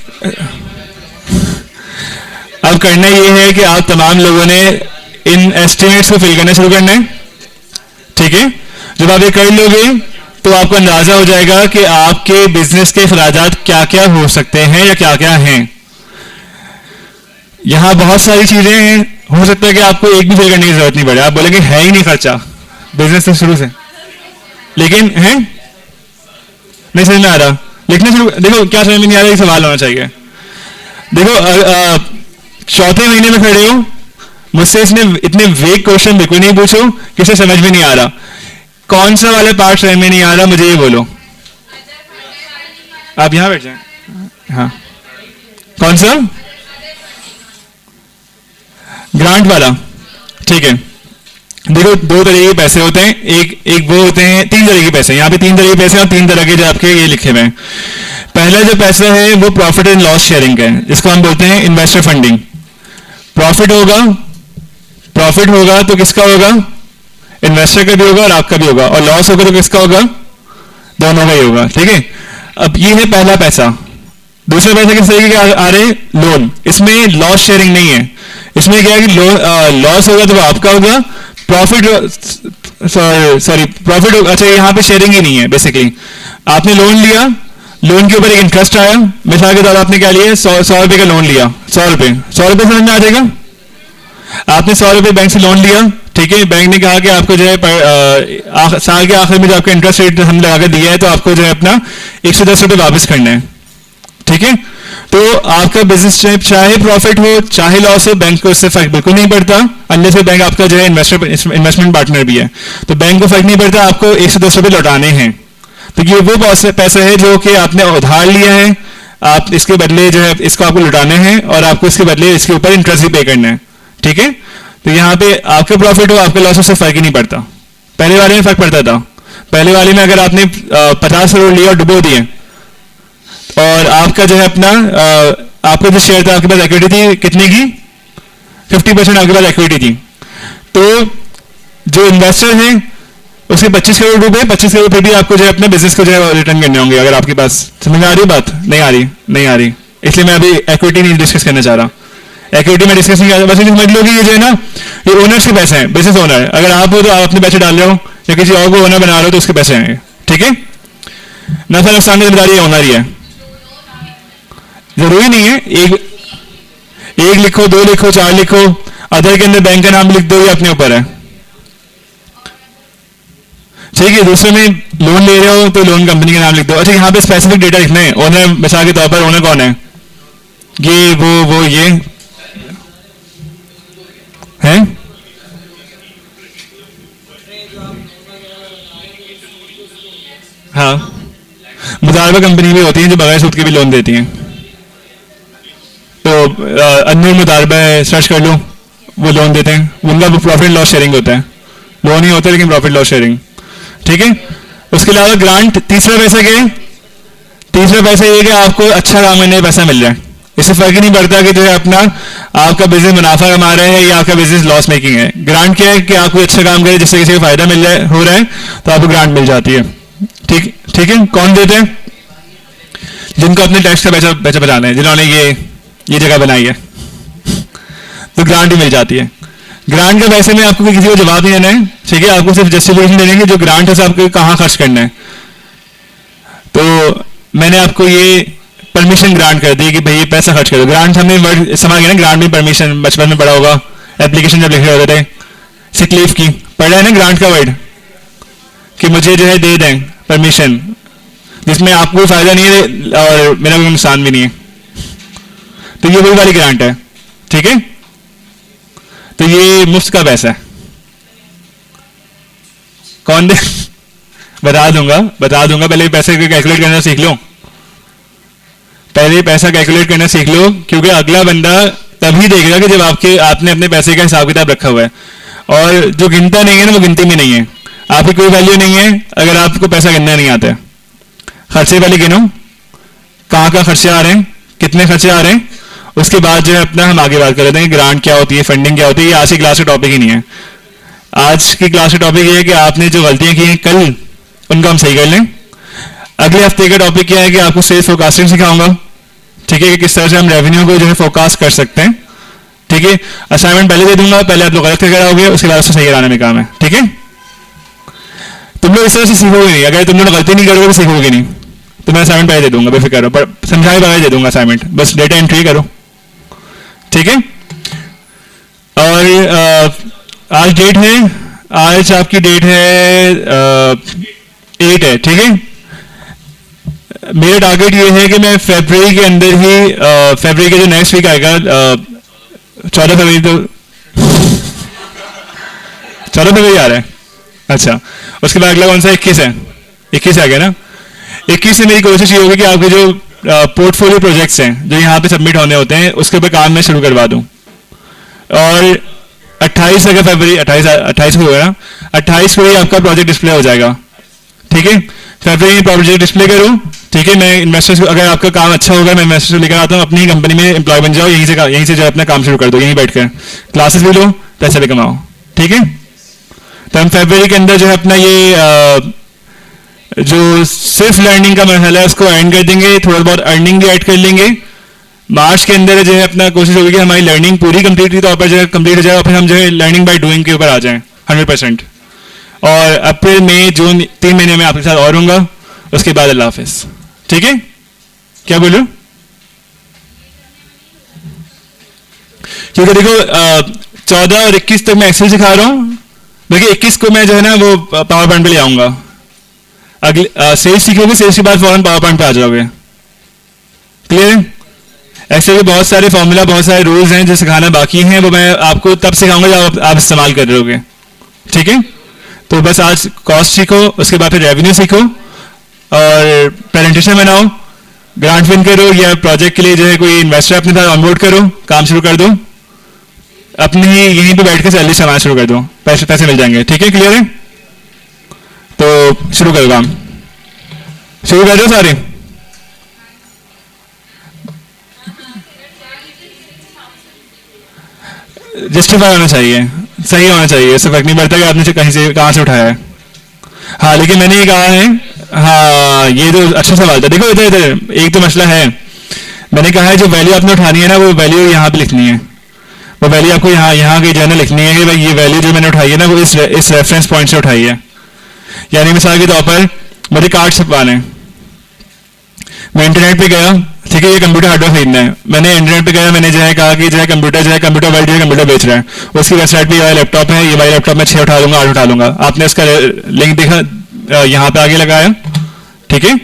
Speaker 1: अब करना ये है कि आप तमाम लोगों ने इन एस्टिमेट्स को फिल करना शुरू करना है, ठीक है। जब आप ये कर लोगे तो आपको अंदाजा हो जाएगा कि आपके बिजनेस के अखराजात क्या क्या हो सकते हैं या क्या क्या हैं। यहां बहुत सारी चीजें हैं, हो सकता है कि आपको एक भी फिल करने की जरूरत नहीं पड़े, आप बोलेंगे है ही नहीं खर्चा बिजनेस से शुरू से, लेकिन है नहीं समझ में आ रहा, लिखना शुरू। देखो क्या समझ में नहीं आ रहा, ये सवाल होना चाहिए। देखो चौथे महीने में खड़े हो, मुझसे इसने इतने वेग क्वेश्चन बिल्कुल नहीं पूछो किसे समझ में नहीं आ रहा। कौन सा वाले पार्ट समझ में नहीं आ रहा मुझे ये बोलो। आप यहां बैठ जाएं। हाँ कौन सा? ग्रांट वाला, ठीक है। देखो दो तरह के पैसे होते हैं, एक वो होते हैं, तीन तरह के पैसे, यहाँ पे तीन तरह के पैसे और तीन तरह के जो आपके ये लिखे हुए हैं। पहला जो पैसा है वो प्रॉफिट एंड लॉस शेयरिंग का है, जिसको हम बोलते हैं इन्वेस्टर फंडिंग। प्रॉफिट होगा तो किसका होगा? इन्वेस्टर का भी होगा और आपका भी होगा, और लॉस होगा तो किसका होगा? दोनों का ही होगा, ठीक है। अब ये है पहला पैसा। दूसरा पैसा किस तरीके के आ रहे हैं? लोन। इसमें लॉस शेयरिंग नहीं है, इसमें क्या है कि लॉस होगा तो वो आपका होगा, प्रॉफिट प्रॉफिट अच्छा यहाँ पे शेयरिंग ही नहीं है। बेसिकली आपने लोन लिया, लोन के ऊपर एक इंटरेस्ट आया, मिसाल के तौर आपने क्या लिया? 100 रुपए का लोन लिया। 100 रुपए समझ में आ जाएगा। आपने 100 रुपए बैंक से लोन लिया, ठीक है। बैंक ने कहा कि आपको जो है साल के आखिर में जो आपका इंटरेस्ट रेट हम लगा कर दिया है तो आपको जो है अपना 110 रुपए वापस करना है, ठीक है, तो आपका बिजनेस चाहे प्रॉफिट हो चाहे लॉस हो, बैंक को इससे फर्क बिल्कुल नहीं पड़ता, अनलेस से बैंक आपका जो है इन्वेस्टमेंट पार्टनर भी है, तो बैंक को फर्क नहीं पड़ता, आपको 1 से 2 रुपये लौटाने हैं। तो ये वो पैसा है जो कि आपने उधार लिया है, आप इसके बदले जो है इसको आपको लौटाने हैं और आपको इसके बदले इसके ऊपर इंटरेस्ट भी पे करना है। ठीक है, तो यहाँ पे आपके प्रॉफिट हो आपके लॉस से फर्क ही नहीं पड़ता। पहले वाले में फर्क पड़ता था, पहले वाले में अगर आपने 50 करोड़ लिया और डुबो दिए और आपका जो है अपना आपका जो शेयर था, आपके पास इक्विटी थी कितनी की, 50% आपके पास इक्विटी थी, तो जो इन्वेस्टर है उसके 25 करोड़ डूबे, 25 करोड़ पे भी आपको जो है अपने बिजनेस को जो है रिटर्न करने होंगे। अगर आपके पास समझ आ रही बात, नहीं आ रही, नहीं आ रही, इसलिए मैं अभी इक्विटी नहीं डिस्कस करना चाह रहा, इक्विटी में डिस्कस नहीं कर रहा, बस समझ लो कि ये जो है ना ये ओनर्स के पैसे हैं, बिजनेस ओनर। अगर आप हो तो आप अपने पैसे डाल रहे हो या किसी और को ओनर बना रहे हो तो उसके पैसे हैं। ठीक है, नफा नुकसान की जिम्मेदारी ओनर ही है, जरूरी नहीं है एक लिखो, 2 लिखो, 4 लिखो, अदर के अंदर बैंक का नाम लिख दो, ये अपने ऊपर है। ठीक है, दूसरे में लोन ले रहे हो तो लोन कंपनी का नाम लिख दो। अच्छा, यहाँ पे स्पेसिफिक डेटा लिखना है, ओनर मिसाल के तौर पर ओनर कौन है, ये वो ये है, हाँ, मुदारबा कंपनी भी होती है जो बगैर सूद के भी लोन देती हैं, तो अनमोल मुदारबा सर्च कर लो, वो लोन देते हैं, उनका प्रॉफिट लॉस शेयरिंग होता है, लोन ही होता है लेकिन प्रॉफिट लॉस शेयरिंग। ठीक है, उसके अलावा ग्रांट, तीसरा पैसा क्या है, तीसरा पैसा ये कि आपको अच्छा काम करने का पैसा मिल रहा है, इससे फर्क ही नहीं पड़ता कि जो है अपना आपका बिजनेस मुनाफा कमा रहे हैं या आपका बिजनेस लॉस मेकिंग है। ग्रांट क्या है कि आप कोई अच्छा काम करें जिससे किसी को फायदा मिल रहा है, हो रहा है, तो आपको ग्रांट मिल जाती है। ठीक ठीक है, कौन देते हैं, जिनको अपने टैक्स का पैसा बचाना है, जिन्होंने ये जगह बनाई है, तो ग्रांट ही मिल जाती है। ग्रांट के पैसे में आपको किसी को जवाब नहीं देना है, ठीक है, आपको सिर्फ जस्टिफिकेशन देने की जो ग्रांट है आपको कहाँ खर्च करना है। तो मैंने आपको ये परमिशन ग्रांट कर दी कि भाई ये पैसा खर्च करो। ग्रांट हमने वर्ड समझ गया ना, ग्रांट में परमिशन बचपन में पढ़ा होगा, एप्लीकेशन जब लिख रहे होते थे सिक लीव की, पढ़ा है ना ग्रांट का वर्ड, कि मुझे जो है दे दें परमिशन जिसमें आपको कोई फायदा नहीं है और मेरा कोई नुकसान भी नहीं है, तो ये वही वाली ग्रांट है। ठीक है, तो ये मुफ्त का पैसा है, कौन दे बता दूंगा, पहले पैसे को कैलकुलेट करना सीख लो, पहले पैसा कैलकुलेट करना सीख लो, क्योंकि अगला बंदा तभी देखेगा कि जब आपने अपने पैसे का हिसाब किताब रखा हुआ है, और जो गिनता नहीं है ना वो गिनती में नहीं है, आपकी कोई वैल्यू नहीं है अगर आपको पैसा गिनना नहीं आता है। खर्चे पहले गिनो, कहाँ कहाँ खर्चे आ रहे हैं, कितने खर्चे आ रहे हैं, उसके बाद जो है अपना हम आगे बात कर लेते हैं कि ग्रांट क्या होती है, फंडिंग क्या होती है। ये आज की क्लास का टॉपिक ही नहीं है, आज की क्लास का टॉपिक ये है कि आपने जो गलतियां की हैं कल उनको हम सही कर लें। अगले हफ्ते का टॉपिक क्या है कि आपको सेल्स फोरकास्टिंग सिखाऊंगा, ठीक है, कि किस तरह से हम रेवेन्यू को जो है फोरकास्ट कर सकते हैं। ठीक है, असाइनमेंट पहले दे दूंगा, पहले आप लोग गलत करके आओगे, उसके बाद उसको सही कराने में काम है। ठीक है, तुम लोग इस तरह से सीखोगे नहीं, अगर तुम लोग गलती नहीं करोगे तो सीखोगे नहीं। तो मैं असाइनमेंट पहले दे दूंगा, बेफिक्र रहो, पर समझाए बगैर दे दूंगा असाइनमेंट, बस डेटा एंट्री करो। ठीक है, और आज डेट है, आज आपकी डेट है 8 है। ठीक है, मेरा टारगेट ये है कि मैं फरवरी के अंदर ही फरवरी के जो नेक्स्ट वीक आएगा 14 फरवरी, तो 14 फरवरी आ रहा है। अच्छा, उसके बाद अगला कौन सा, 21 है, 21 आ गया ना। 21 से मेरी कोशिश ये होगी कि आपके जो पोर्टफोलियो प्रोजेक्ट्स हैं जो यहाँ पे सबमिट होने होते हैं उसके ऊपर काम मैं शुरू करवा दूँ। और 28 अगर फरवरी 28 को होगा ना, 28 को ही आपका प्रोजेक्ट डिस्प्ले हो जाएगा। ठीक है, फरवरी में प्रोजेक्ट डिस्प्ले करूँ। ठीक है, मैं इन्वेस्टर्स को, अगर आपका काम अच्छा होगा मैं इन्वेस्टर्स को लेकर आता हूँ, अपनी कंपनी में एम्प्लॉय बन जाओ, यहीं से जो अपना काम शुरू कर दो, यहीं बैठ कर क्लासेस भी लो, पैसा भी कमाओ। ठीक है, तो हम फरवरी के अंदर जो है अपना ये जो सिर्फ लर्निंग का मरहला है उसको एंड कर देंगे, थोड़ा बहुत अर्निंग भी ऐड कर लेंगे। मार्च के अंदर जो है अपना कोशिश होगी कि हमारी लर्निंग पूरी कंप्लीट तौर पर जो है कंप्लीट हो जाएगा, फिर हम जो है लर्निंग बाय डूइंग के ऊपर आ जाएं 100%। और अप्रैल मई जून 3 महीने में आपके साथ और होऊंगा, उसके बाद अल्लाह हाफिज। ठीक है, क्या बोलूं, क्योंकि देखो 14 और 21 तक मैं एक्सेल सिखा रहा हूँ, देखिए 21 को मैं जो है ना वो पावर पॉइंट पे ले आऊंगा। अगले सेल्स सीखोगे, सेल्स के बाद फौरन पावर पॉइंट पे आ जाओगे। क्लियर है? ऐसे भी बहुत सारे फॉर्मूला, बहुत सारे रूल्स हैं जो सिखाना बाकी हैं, वो मैं आपको तब सिखाऊंगा जब आप इस्तेमाल कर रहे होगे। ठीक है? तो बस आज कॉस्ट सीखो, उसके बाद फिर रेवेन्यू सीखो और प्रेजेंटेशन बनाओ, ग्रांट विन करो, या प्रोजेक्ट के लिए जो है कोई इन्वेस्टर अपने साथ ऑनबोर्ड करो, काम शुरू कर दो, अपनी यहीं पे बैठ के सैलरी कमाना शुरू कर दो, पैसे पैसे मिल जाएंगे। ठीक है? क्लियर है? तो शुरू करो काम, शुरू कर दो सारे। जस्टिफाई होना चाहिए, सही होना चाहिए, इससे फर्क नहीं पड़ता कि आपने कहीं से कहाँ से उठाया है। हाँ, लेकिन मैंने ये कहा है, हाँ ये तो अच्छा सवाल था। देखो इधर इधर एक तो मसला है, मैंने कहा है जो वैल्यू आपने उठानी है ना, वो वैल्यू यहाँ पे लिखनी है, वो वैल्यू आपको यहाँ यहाँ की जर्नल लिखनी है कि भाई ये वैल्यू जो मैंने उठाई है ना, वो इस रेफरेंस पॉइंट से उठाई है। यानी मिसाल के तौर पर मुझे कार्ड छपवाने हैं, मैं इंटरनेट पे गया, ठीक है, ये कंप्यूटर हार्डवेयर खरीदना है, मैंने इंटरनेट पे गया, मैंने जो है कहा कि जो है कंप्यूटर वर्ल्ड जो है कंप्यूटर बेच रहा है, उसकी वेबसाइट पे ये वाला लैपटॉप है, ये वाला लैपटॉप में 6 उठा लूंगा, 8 उठा लूंगा। आपने उसका लिंक देखा, यहाँ पे आगे लगाया, ठीक है,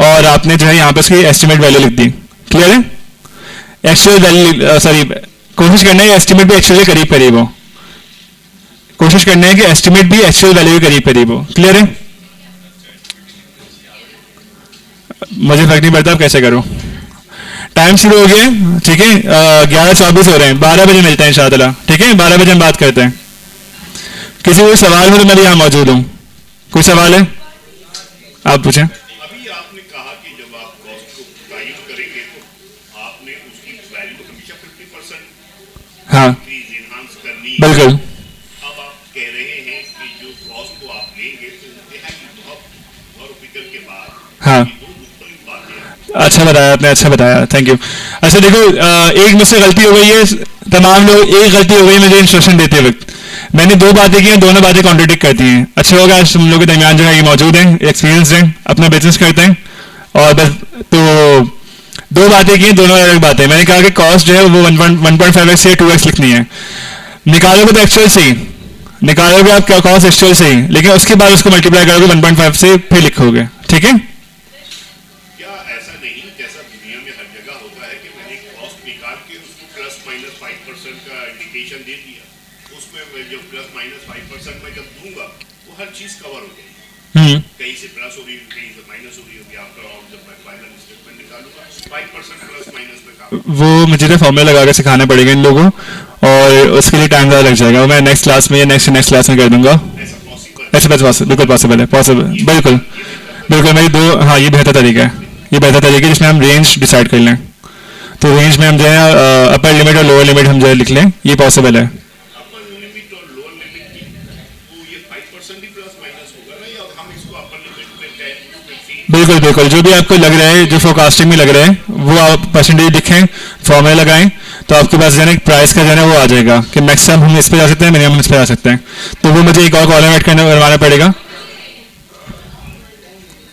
Speaker 1: और आपने जो है यहाँ पे उसकी एस्टिमेट वैल्यू लिख दी। क्लियर है? एक्चुअल वैल्यू, सॉरी, कोशिश करना है एस्टिमेट भी एक्चुअल के करीब करीब हो, कोशिश करना है कि एस्टिमेट भी एक्चुअल वैल्यू के करीब करीब हो। क्लियर है? मुझे फर्क नहीं पड़ता आप कैसे करो। टाइम शुरू हो गया, ठीक है, 11:24 हो रहे हैं, 12 बजे मिलते हैं इंशाअल्लाह। ठीक है, 12 बजे हम बात करते हैं। किसी को सवाल हो तो मैं यहाँ मौजूद हूँ। कोई सवाल है? आप पूछें।
Speaker 2: अभी आपने कहा कि जब आप कॉस्ट को टाइम करेंगे तो आपने उसकी वैल्यू हमेशा 50%
Speaker 1: हाँ
Speaker 2: इनहांस करनी है।
Speaker 1: बिल्कुल।
Speaker 2: अब आप कह रहे हैं कि जो कॉस्ट को आप लेंगे तो बहुत फिक्र के बाद
Speaker 1: हाँ,
Speaker 2: दो मुख्तलिफ बातें।
Speaker 1: अच्छा बताया आपने, अच्छा बताया, थैंक यू। अच्छा देखो, एक मुझसे गलती हो गई है, तमाम लोग, एक गलती हो गई मुझे इंस्ट्रक्शन देते वक्त, मैंने 2 बातें की हैं, दोनों बातें कॉन्ट्रडिक्ट करती हैं। अच्छा होगा आज तुम लोग के दरमियान जो है ये मौजूद हैं, एक्सपीरियंस हैं, अपना बिजनेस करते हैं, और बस तो 2 बातें की हैं, दोनों अलग बातें। मैंने कहा कि कॉस्ट जो है वो 1.5x से 2x लिखनी है, निकालोगे तो एक्चुअल से ही निकालोगे आप, क्या कॉस्ट एक्चुअल से ही, लेकिन उसके बाद उसको मल्टीप्लाई करोगे 1.5 से, फिर लिखोगे। ठीक है?
Speaker 2: क्या ऐसा नहीं जैसा दुनिया में हर जगह होता है कि मैंने कॉस्ट निकाल के उसको प्लस माइनस 5% का इंडिकेशन दे दिया, उसमें जो प्लस माइनस 5% में जब दूंगा वो हर चीज कवर हो जाएगी, कहीं से प्लस हो रही है कहीं से माइनस हो रही होगी, आफ्टर ऑल जब मैं फाइनल स्टेटमेंट निकालूंगा 5% प्लस माइनस में काम।
Speaker 1: वो मुझे ना फॉर्मूला लगा के सिखाना पड़ेगा इन लोगों, और उसके लिए टाइम ज़्यादा लग जाएगा, वो मैं नेक्स्ट क्लास में या नेक्स्ट क्लास में कर दूंगा।
Speaker 2: ऐसा पॉसिबल?
Speaker 1: ऐसे बस बिल्कुल पॉसिबल है, पॉसिबल, बिल्कुल बिल्कुल। मेरी 2, हाँ ये बेहतर तरीका है, ये बेहतर तरीका है जिसमें हम रेंज डिसाइड कर लें, तो रेंज में हम जो है अपर लिमिट और लोअर लिमिट हम जो है लिख लें, ये पॉसिबल है।
Speaker 2: अपर लिमिट और लोअर लिमिट की तो ये 5% ही प्लस माइनस होगा ना, या हम इसको अपर लिमिट में 10, 15?
Speaker 1: बिल्कुल बिल्कुल, जो भी आपको लग रहा है, जो फोरकास्टिंग में लग रहा है, वो आप परसेंटेज लिखें, फॉर्मूला लगाएं, तो आपके पास जो है प्राइस का जो है वो आ जाएगा कि मैक्सिमम हम इस पे जा सकते हैं, मिनिमम इस पे जा सकते हैं। तो वो मुझे एक और कॉलम ऐड करवाना पड़ेगा।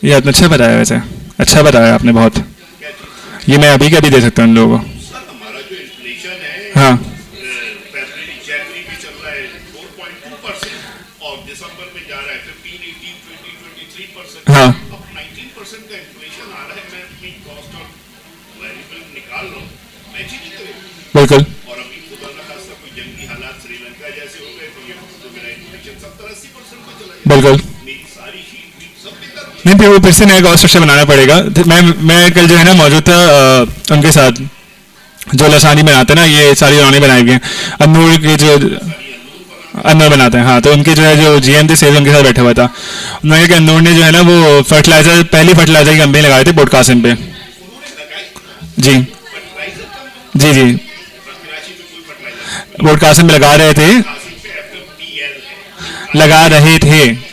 Speaker 1: ये आपने अच्छा बताया, वैसे अच्छा बताया आपने बहुत, ये मैं अभी के अभी दे सकता हूँ उन लोगों को।
Speaker 2: सर हमारा जो इन्फ्लेशन है
Speaker 1: हाँ
Speaker 2: फरवरी जनवरी में चल रहा है 4.2% और दिसंबर में जा रहा है 15, 18, 20, 23%।
Speaker 1: हाँ
Speaker 2: अब 19% का इन्फ्लेशन आ रहा है, मैं अपनी कॉस्ट और वेरिएबल निकाल रहा हूँ, मैच ही नहीं करेगा।
Speaker 1: बिल्कुल
Speaker 2: और अभी खुदा न खास्ता कोई जंगी हालात श्रीलंका जैसे हो गए तो ये तो मेरा इन्फ्लेशन 70-80% पे चला जाएगा।
Speaker 1: बिल्कुल।
Speaker 2: मेरी सारी शीट सब बेकार हो
Speaker 1: नहीं, फिर वो फिर से नया कॉस्ट स्ट्रक्चर बनाना पड़ेगा। मैं कल जो है ना मौजूद था उनके साथ, जो लसानी बनाते हैं ना, ये सारी उन्होंने बनाई हुई हैं, अनूर के जो अनूर बनाते हैं, हाँ, तो उनके जो है जो जीएम थे सेल, उनके साथ बैठा हुआ था, उन्होंने कहा अनूर ने जो है ना वो फर्टिलाइजर, पहली फर्टिलाइजर की कंपनी लगाई थी पोडकासिम पे। जी
Speaker 2: फर्टिलाइजर कम
Speaker 1: जी जी,
Speaker 2: राशि में कोई फर्टिलाइजर
Speaker 1: पोडकासिम में लगा रहे थे,
Speaker 2: पे FMTL है।
Speaker 1: लगा रहे थे।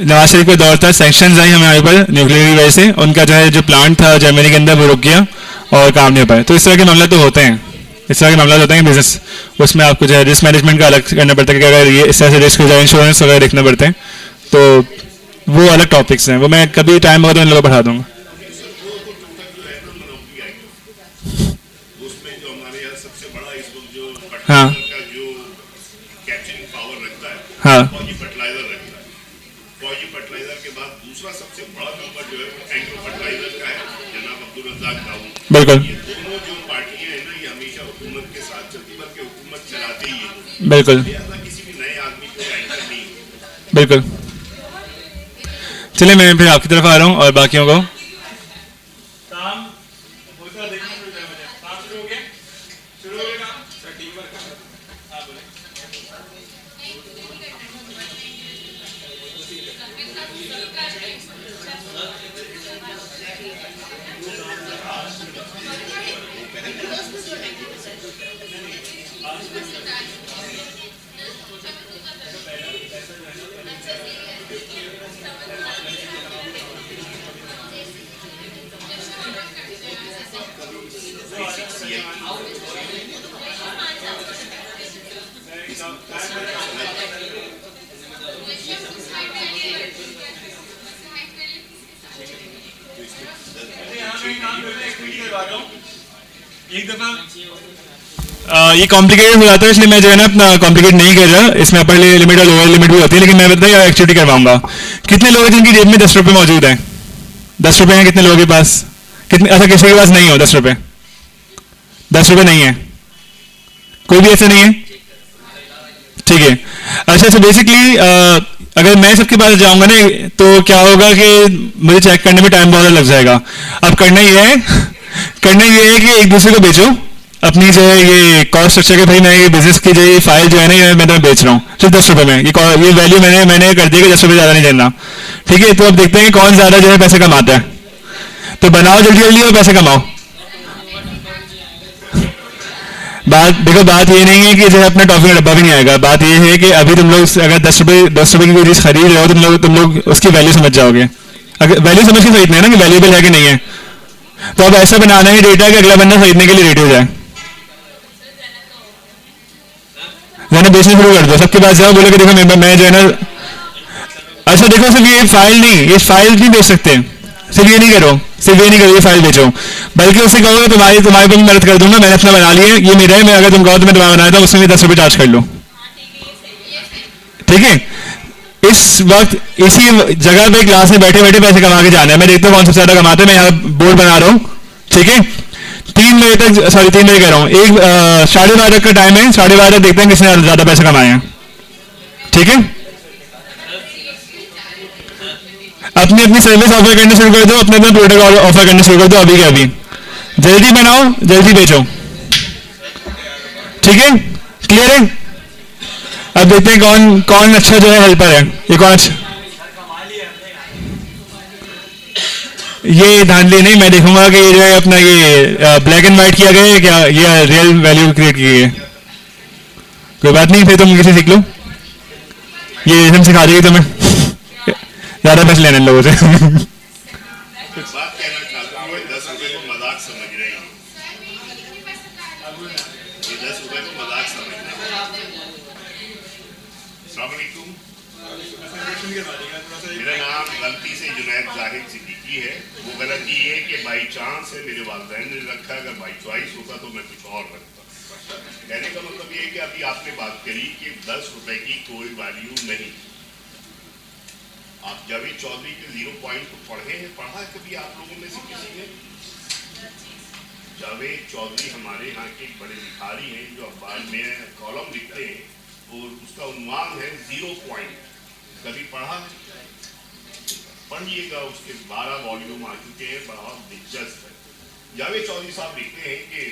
Speaker 1: नवाज शरीफ का दौर था, सैंक्शन आई हमारे ऊपर न्यूक्लियर की वजह से, उनका जो है जो प्लांट था जर्मनी के अंदर वो रुक गया और काम नहीं हो पाया। तो इस तरह के मामला तो होते हैं, इस तरह के मामला होते हैं बिजनेस, उसमें आपको जो है रिस्क मैनेजमेंट का अलग करना पड़ता है कि अगर ये इस तरह से रिस्क हो जाए, इंश्योरेंस वगैरह देखना पड़ते हैं, तो वो अलग टॉपिक्स हैं, वो मैं कभी टाइम होगा तो इन लोगों को पढ़ा दूंगा।
Speaker 2: उसमें जो हमारे यहाँ सबसे बड़ा इस वक्त जो
Speaker 1: हाँ
Speaker 2: फर्टिलाइजर का जो कैप्चरिंग पावर रखता है
Speaker 1: हाँ
Speaker 2: फौजी फर्टिलाइजर रखता है। फौजी फर्टिलाइजर के बाद दूसरा सबसे बड़ा नंबर जो है वो एग्रो फर्टिलाइजर का है, जनाब अब्दुल रज़ाक दाऊद,
Speaker 1: बिल्कुल
Speaker 2: ये दोनों जो पार्टियां हैं ना, ये हमेशा हुकूमत के साथ चलती, बल्कि हुकूमत चलाते ही है।
Speaker 1: बिल्कुल
Speaker 2: लिहाजा किसी भी नए आदमी को एंकर नहीं है।
Speaker 1: बिल्कुल। चलिए मैं फिर आपकी तरफ आ रहा हूँ और बाकियों को काम देखना पड़ता है मुझे। काम शुरू हो गया? शुरू हो गया काम? सर टीम वर्क कर रहा हूं। हाँ बोले। एक दफा ये कॉम्प्लिकेटेड हो जाता है, इसलिए मैं जो है ना अपना कॉम्प्लिकेट नहीं कर रहा। इसमें अपर लिमिट और लोअर लिमिट भी होती है, लेकिन मैं बताया एक्टिविटी करवाऊंगा। कितने लोग हैं जिनकी जेब में 10 रुपये मौजूद हैं? 10 रुपये हैं कितने लोगों के पास? कितने? अच्छा, किसी के पास नहीं हो 10 रुपये? 10 रुपये नहीं है? कोई भी ऐसा नहीं है? ठीक है। अच्छा, तो बेसिकली अगर मैं सबके पास जाऊंगा ना तो क्या होगा कि मुझे चेक करने में टाइम बहुत लग जाएगा। अब करना ये है कि एक दूसरे को बेचो अपनी जो है ये कॉस्ट स्ट्रक्चर के, भाई मैं ये बिजनेस की जो ये फाइल जो है ना ये मैं तुम्हें बेच रहा हूँ सिर्फ 10 रुपये में। ये वैल्यू मैंने कर दी कि 10 रुपये ज़्यादा नहीं देना। ठीक है, तो अब देखते हैं कि कौन ज़्यादा जो है पैसे कमाता है। तो बनाओ जल्दी जल्दी और पैसे कमाओ। बात ये नहीं है कि जो है अपना टॉफी का डब्बा भी नहीं आएगा। बात ये है कि अभी तुम लोग अगर 10 रुपये की कोई चीज़ खरीद रहे हो, तुम लोग उसकी वैल्यू समझ जाओगे। अगर वैल्यू समझ के खरीदना है ना कि वैल्यूबल है कि नहीं है, तो अब ऐसा बनाना है डेटा कि अगला बंदा खरीदने के लिए रेडी हो जाए। मैंने बेचना शुरू कर दो, सबके पास जाओ, बोले कि देखो मैं जो है ना, अच्छा देखो सिर्फ ये फाइल नहीं बेच सकते। सिर्फ ये नहीं करो, ये फाइल बेचो, बल्कि उससे कहोगे तुम्हारे को भी मदद कर दूंगा, मैंने अपना बना लिया, ये मेरा है, मैं अगर तुम कहो तो मैं तुम्हारा बनाया था, उसमें भी 10 रुपये चार्ज कर लो। ठीक है, इस वक्त इसी जगह पे क्लास में बैठे बैठे पैसे कमा के जाना है। मैं देखता हूँ कौन सबसे ज्यादा कमाते हैं। मैं यहाँ बोर्ड बना रहा हूँ। ठीक है, 3 बजे तक, सॉरी 3 बजे कह रहा हूँ, 12:30 तक का टाइम है। 12:30 तक देखते हैं किसने ज्यादा पैसे कमाए हैं। ठीक है, अपनी अपनी सर्विस ऑफर करना शुरू कर दो, अपने अपने प्रोडक्ट ऑफर करना शुरू कर दो अभी के अभी। जल्दी बनाओ, जल्दी बेचो। ठीक है, क्लियर है? अब देखते हैं कौन कौन अच्छा जो है हेल्पर है। ये कौन अच्छा, ये धांधली नहीं, मैं देखूंगा कि ये जो है अपना ये ब्लैक एंड व्हाइट किया गया है क्या, ये रियल वैल्यू क्रिएट की गई है। कोई बात नहीं, फिर तुम किसी सीख लो, ये हम सिखा देगी तुम्हें। ज्यादा पैसे लेने लोगों से।
Speaker 2: बात कहना चाहता हूँ, 10 रुपए को मजाक समझ रहे हैं। ये 10 रुपए को मजाक समझ रहे हैं। अस्सलाम वालेकुम, मेरा नाम गलती से जुनैद जाहिद सिद्दीकी है। वो गलती ये है कि बाई चांस है, मेरे वालिदैन ने रखा, अगर बाई चॉइस होता तो मैं कुछ और रखता। कहने का मतलब ये है कि अभी आपने बात करी कि 10 रुपए की कोई वैल्यू नहीं। आप जावेद चौधरी के 0 पॉइंट को पढ़ा है कभी आप लोगों में से किसी ने? जावेद चौधरी हमारे यहाँ के एक बड़े लिखारी हैं जो अखबार में कॉलम लिखते हैं और उसका उन्वान है 0 पॉइंट। कभी पढ़ा है? पढ़िएगा, उसके 12 वॉल्यूम आ चुके हैं, बहुत दिलचस्प है। जावेद चौधरी साहब लिखते हैं कि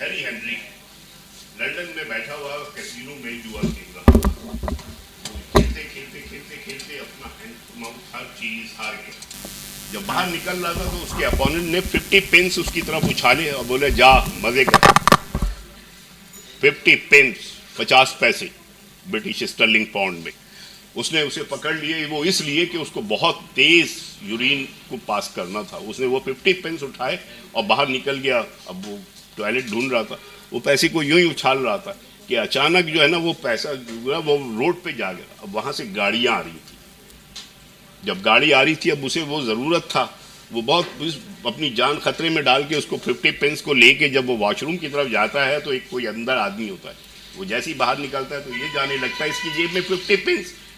Speaker 2: हैरी हेनरी लंदन में बैठा हुआ कैसीनो में जुआ खेल रहा, खेलते अपना हैंड माउथ हर चीज हार गया। जब बाहर निकल रहा था तो उसके अपोनेंट ने 50 पेंस उसकी तरफ उछाले और बोले जा मजे कर। 50 पेंस 50 पैसे ब्रिटिश स्टर्लिंग पाउंड में। उसने उसे पकड़ लिए, वो इसलिए कि उसको बहुत तेज यूरिन को पास करना था। उसने वो 50 पेंस उठाए और बाहर निकल गया। अब वो टॉयलेट ढूंढ रहा था, वो पैसे को यूं ही उछाल रहा था कि अचानक जो है ना वो पैसा वो रोड पे जा गया। अब वहाँ से गाड़ियाँ आ रही थी। जब गाड़ी आ रही थी, अब उसे वो ज़रूरत था, वो बहुत अपनी जान खतरे में डाल के उसको 50 पेंस को लेके जब वो वॉशरूम की तरफ जाता है तो एक कोई अंदर आदमी होता है, वो जैसे ही बाहर निकलता है तो ये जाने लगता है इसकी जेब में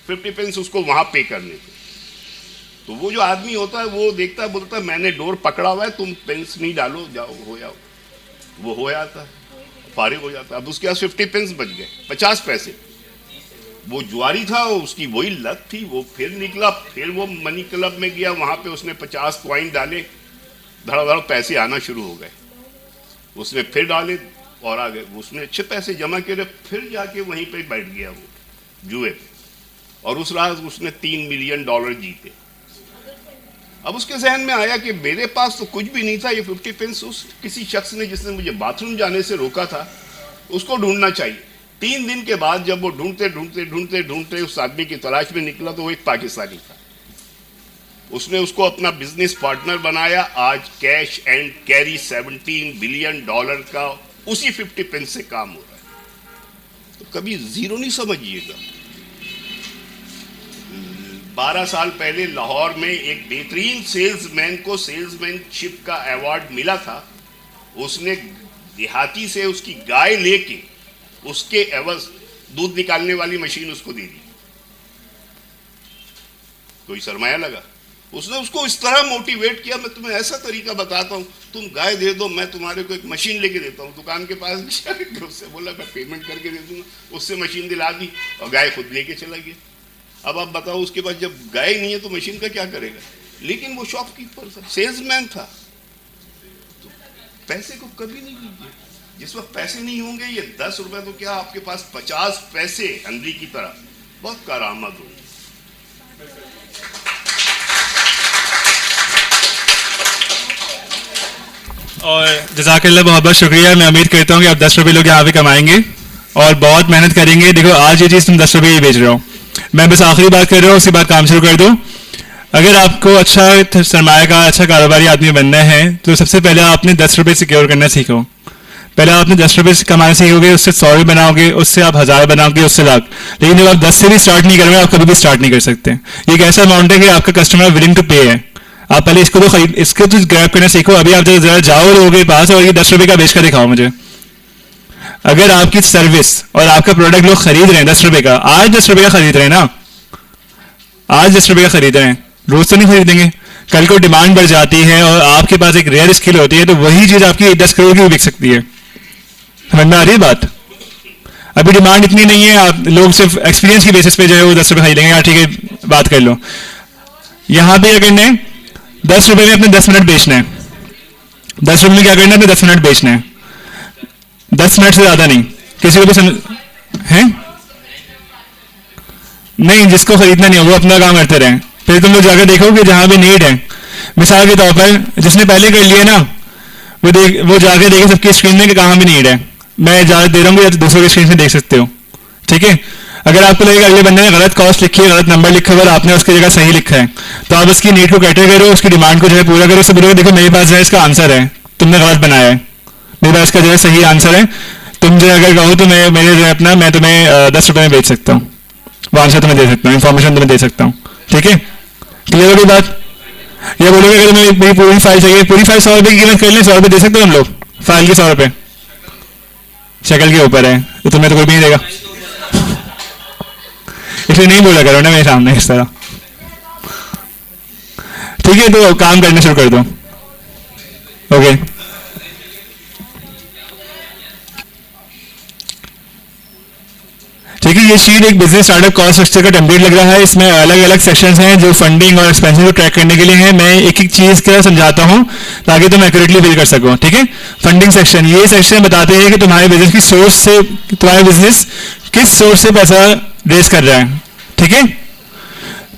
Speaker 2: 50 पेंस उसको वहाँ पे करने थे। तो वो जो आदमी होता है वो देखता है, बोलता है मैंने डोर पकड़ा हुआ है, तुम पेंस नहीं डालो, जाओ हो जाओ। वो हो जाता है, फारिग हो जाता है। अब उसके पास 50 पेंस बच गए, 50 पैसे। वो जुआरी था, उसकी वही लत थी, वो फिर निकला, फिर वो मनी क्लब में गया, वहां पे उसने 50 कॉइन डाले, धड़ाधड़ पैसे आना शुरू हो गए। उसने फिर डाले और आ गए, उसने अच्छे पैसे जमा करे, फिर जाके वहीं पे बैठ गया वो जुए पे, और उस रात उसने $3 मिलियन जीते। अब उसके जहन में आया कि मेरे पास तो कुछ भी नहीं था, ये 50 पेंस उस किसी शख्स ने जिसने मुझे बाथरूम जाने से रोका था उसको ढूंढना चाहिए। 3 दिन के बाद जब वो ढूंढते ढूंढते ढूंढते ढूंढते उस आदमी की तलाश में निकला तो वो एक पाकिस्तानी था। उसने उसको अपना बिजनेस पार्टनर बनाया। आज कैश एंड कैरी $17 बिलियन का उसी 50 पेंस से काम हो रहा है। तो कभी जीरो नहीं समझिएगा। 12 साल पहले लाहौर में एक बेहतरीन सेल्समैन को सेल्समैनशिप का अवार्ड मिला था। उसने देहाती से उसकी गाय लेके उसके एवज दूध निकालने वाली मशीन उसको दे दी। कोई सरमाया लगा। उसने उसको इस तरह मोटिवेट किया, मैं तुम्हें ऐसा तरीका बताता हूँ, तुम गाय दे दो, मैं तुम्हारे को एक मशीन लेके देता हूँ। दुकान के पास उससे बोला मैं पेमेंट करके दे दूंगा, उससे मशीन दिला दी और गाय खुद लेके चला गया। अब आप बताओ, उसके पास जब गाय नहीं है तो मशीन का क्या करेगा? लेकिन वो शॉपकीपर था, सेल्समैन था। तो पैसे को कभी नहीं लीजिए। जिस वक्त पैसे नहीं होंगे, ये 10 रुपए तो क्या, आपके पास 50 पैसे अंधी की तरह बहुत करामत होगी।
Speaker 1: और जज़ाकल्लाह, बहुत बहुत शुक्रिया। मैं उम्मीद करता हूँ कि आप 10 रुपये लोग यहाँ पे कमाएंगे और बहुत मेहनत करेंगे। देखो आज ये चीज़ तुम 10 रुपये ही बेच रहे हो, मैं बस आखिरी बात कर रहा हूँ, उसके बाद काम शुरू कर दो। अगर आपको अच्छा सरमाया का अच्छा कारोबारी आदमी बनना है तो सबसे पहले आपने 10 रुपये सिक्योर करना सीखो। पहले आपने 10 रुपये कमाना सीखोगे, उससे 100 रुपये बनाओगे, उससे आप 1000 बनाओगे, उससे लाख। लेकिन जब आप 10 से भी स्टार्ट नहीं करोगे, आप कभी भी स्टार्ट नहीं कर सकते। ये एक ऐसा अमाउंट है कि आपका कस्टमर विलिंग टू पे है। आप पहले इसको तो खरीद, इसको तो ग्रैब करना सीखो। अभी आप जरा जाओ लोगों के पास और ये 10 रुपये का बेच कर दिखाओ मुझे। अगर आपकी सर्विस और आपका प्रोडक्ट लोग खरीद रहे हैं 10 रुपये का, आज 10 रुपये का खरीद रहे हैं ना, आज 10 रुपये का खरीद रहे हैं, रोज तो नहीं खरीदेंगे। कल को डिमांड बढ़ जाती है और आपके पास एक रेयर स्किल होती है तो वही चीज आपकी 10 करोड़ की भी बिक सकती है। समझ में आ रही है बात? अभी डिमांड इतनी नहीं है, आप लोग सिर्फ एक्सपीरियंस की बेसिस पे जो है वो 10 रुपये खरीदेंगे। यार ठीक है, बात कर लो। यहां पे क्या करना है, 10 रुपये में अपने 10 मिनट बेचना है। 10 रुपये में क्या करना है, अपने 10 मिनट बेचना है। 10 मिनट से ज्यादा नहीं। किसी को भी समझ है नहीं, जिसको खरीदना नहीं हो वो अपना काम करते रहे। फिर तुम लोग जाकर देखो कि जहां भी नीड है, मिसाल के तौर पर जिसने पहले कर लिया ना वो जाके देखे सबकी स्क्रीन में कि कहाँ भी नीड है। मैं इजाजत दे रहा हूँ, या तो दूसरों की स्क्रीन से देख सकते हो, ठीक है। अगर आपको लगेगा अगले बंदे ने गलत कॉस्ट लिखी है, गलत नंबर लिखा हुआ, आपने उसकी जगह सही लिखा है, तो आप उसकी नीड को कैटर करो, उसकी डिमांड को जो है पूरा करो। उससे बोलो देखो मेरे पास जो है इसका आंसर है, तुमने गलत बनाया है, मेरे पास इसका जो है सही आंसर है। तुम जो अगर कहो तो मेरे जो है अपना मैं तुम्हें 10 रुपये में बेच सकता हूँ, वो आंसर तुम्हें दे सकता हूँ, इन्फॉर्मेशन तुम्हें दे सकता हूँ, ठीक है। क्लियर होगी बात? ये बोलोगे अगर तुम्हें मेरी पूरी फाइल चाहिए, पूरी फाइल 100 रुपये की कीमत कर लें, 100 रुपये दे सकते हो हम लोग, फाइल के 100 रुपये शक्ल के ऊपर है, तो तुम्हें तो कोई भी नहीं देगा। इसलिए नहीं बोला करो ना मेरे सामने इस तरह, ठीक है। तो काम करना शुरू कर दो, ओके। ठीक है, ये शीट एक बिजनेस स्टार्टअप कॉस्ट स्ट्रक्चर का टेम्पलेट लग रहा है। इसमें अलग अलग सेक्शंस हैं जो फंडिंग और एक्सपेंसेस को ट्रैक करने के लिए हैं। मैं एक एक चीज का समझाता हूं ताकि तुम एक्यूरेटली बिल कर सको, ठीक है। फंडिंग सेक्शन, ये सेक्शन बताते हैं कि तुम्हारे बिजनेस की सोर्स से, तुम्हारे बिजनेस किस सोर्स से पैसा रेज कर रहा है, ठीक है।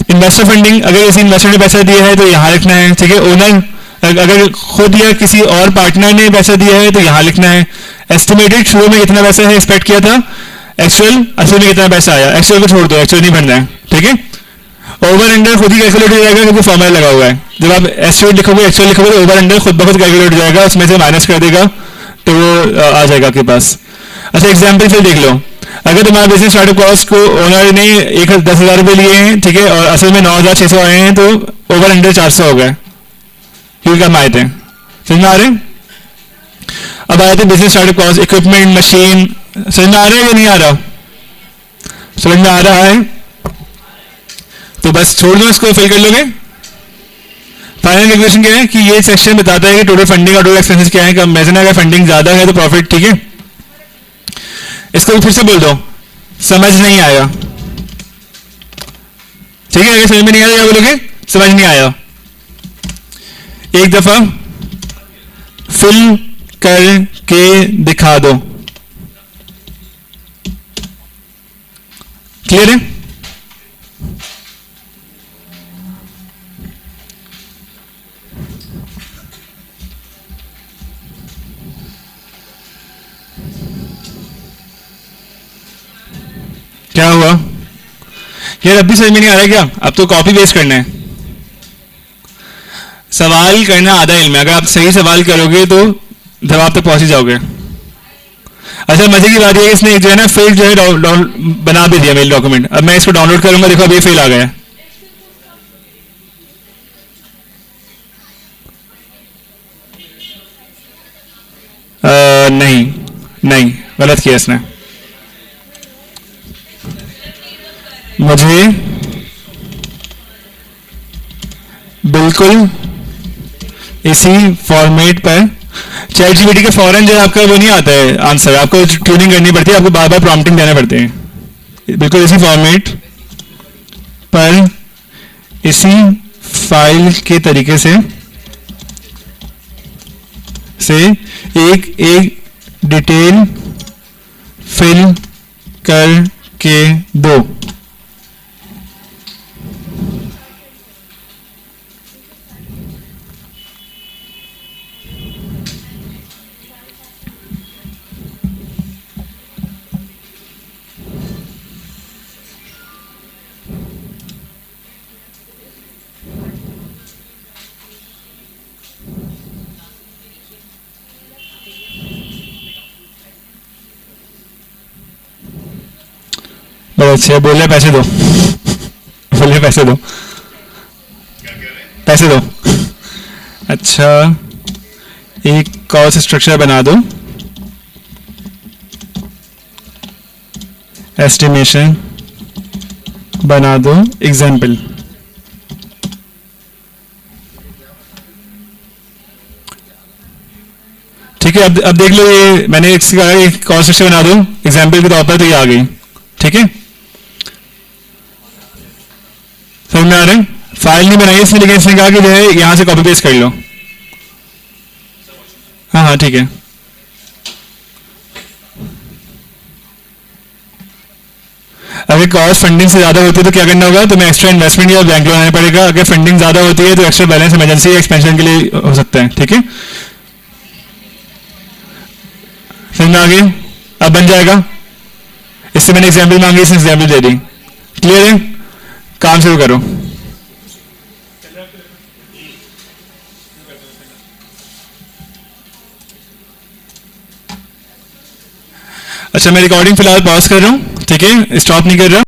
Speaker 1: इन्वेस्टर फंडिंग, अगर किसी इन्वेस्टर ने पैसा दिया है तो यहाँ लिखना है, ठीक है। ओनर, अगर खुद या किसी और पार्टनर ने पैसा दिया है तो यहाँ लिखना है। एस्टिमेटेड शुरू में कितना पैसा है एक्सपेक्ट किया था, एक्चुअल असल में कितना पैसा आया, एक्चुअल को छोड़ दो, एक्चुअल नहीं भरना है, ठीक है। ओवर अंडर खुद ही कैलकुलेट हो जाएगा क्योंकि फॉर्मूला लगा हुआ है। जब आप एस्टिमेट लिखोगे, एक्चुअल लिखोगे, ओवर अंडर खुद ब खुद कैलकुलेट हो जाएगा, उसमें से माइनस कर देगा तो वो आ जाएगा आपके पास। अच्छा एग्जाम्पल फिर देख लो, अगर तुम्हारे बिजनेस स्टार्टअप कॉस्ट को ओनर ने 10,000 रुपये लिए हैं, ठीक है, और असल में 9,600 आए हैं, तो ओवर अंडर 400 हो गए क्योंकि कम आए थे। समझ में आ रहे हैं? अब आए थे business startup cost, equipment, machine. समझ में आ रहा है या नहीं आ रहा? समझ में आ रहा है तो बस छोड़ दो, इसको फिल कर लोगे। फाइनल कैलकुलेशन क्या है कि ये सेक्शन बताता है कि टोटल फंडिंग और टोटल एक्सपेंसेस क्या है, कि मेजन अगर फंडिंग ज्यादा है तो प्रॉफिट, ठीक है। इसको फिर से बोल दो, समझ नहीं आया, ठीक है। अगर समझ में नहीं आया क्या बोलोगे, समझ नहीं आया। एक दफा फिल करके दिखा दो, क्लियर है। क्या हुआ यार, अब भी समझ में नहीं आ रहा है क्या? अब तो कॉपी पेस्ट करना है, सवाल करना आधा इल्म है। अगर आप सही सवाल करोगे तो जवाब तक पहुंच ही जाओगे। अच्छा, मजे की बात यह है इसने जो है ना फेल जो है बना भी दिया मेल डॉक्यूमेंट। अब मैं इसको डाउनलोड करूंगा, देखो अब ये फेल आ गया है। नहीं नहीं, गलत किया इसने। मुझे बिल्कुल इसी फॉर्मेट पर चैट जीपीटी का फौरन जो है आपका वो नहीं आता है आंसर, आपको ट्यूनिंग करनी पड़ती है, आपको बार बार प्रॉम्प्टिंग देने पड़ते हैं। बिल्कुल इसी फॉर्मेट पर इसी फाइल के तरीके से एक एक डिटेल फिल करके दो। अच्छा, बोले पैसे दो, बोले पैसे दो,
Speaker 2: क्या कह रहे हैं?
Speaker 1: पैसे दो। अच्छा, एक कॉस्ट स्ट्रक्चर बना दो, एस्टिमेशन बना दो, एग्जाम्पल। ठीक है, अब देख लो, ये मैंने एक कॉस्ट स्ट्रक्चर बना दो एग्जाम्पल के तौर पर, तो ये आ गई, ठीक है। समझ में आ रहा है? फाइल नहीं बनाई इसने, लेकिन इसने कहा कि जो है यहां से कॉपी पेस्ट कर लो। हाँ हाँ ठीक है। अगर कॉस्ट फंडिंग से ज्यादा होती है तो क्या करना होगा, तुम्हें एक्स्ट्रा इन्वेस्टमेंट या बैंक लोन लेना पड़ेगा। अगर फंडिंग ज्यादा होती है तो एक्स्ट्रा बैलेंस इमरजेंसी एक्सपेंशन के लिए हो सकता है, ठीक है। समझ में आ गई? अब बन जाएगा। इससे मैंने एग्जाम्पल मांगी, इसने एग्जाम्पल दे दी। क्लियर है? काम शुरू करो। अच्छा, मैं रिकॉर्डिंग फिलहाल पॉज कर रहा हूं, ठीक है, स्टॉप नहीं कर रहा।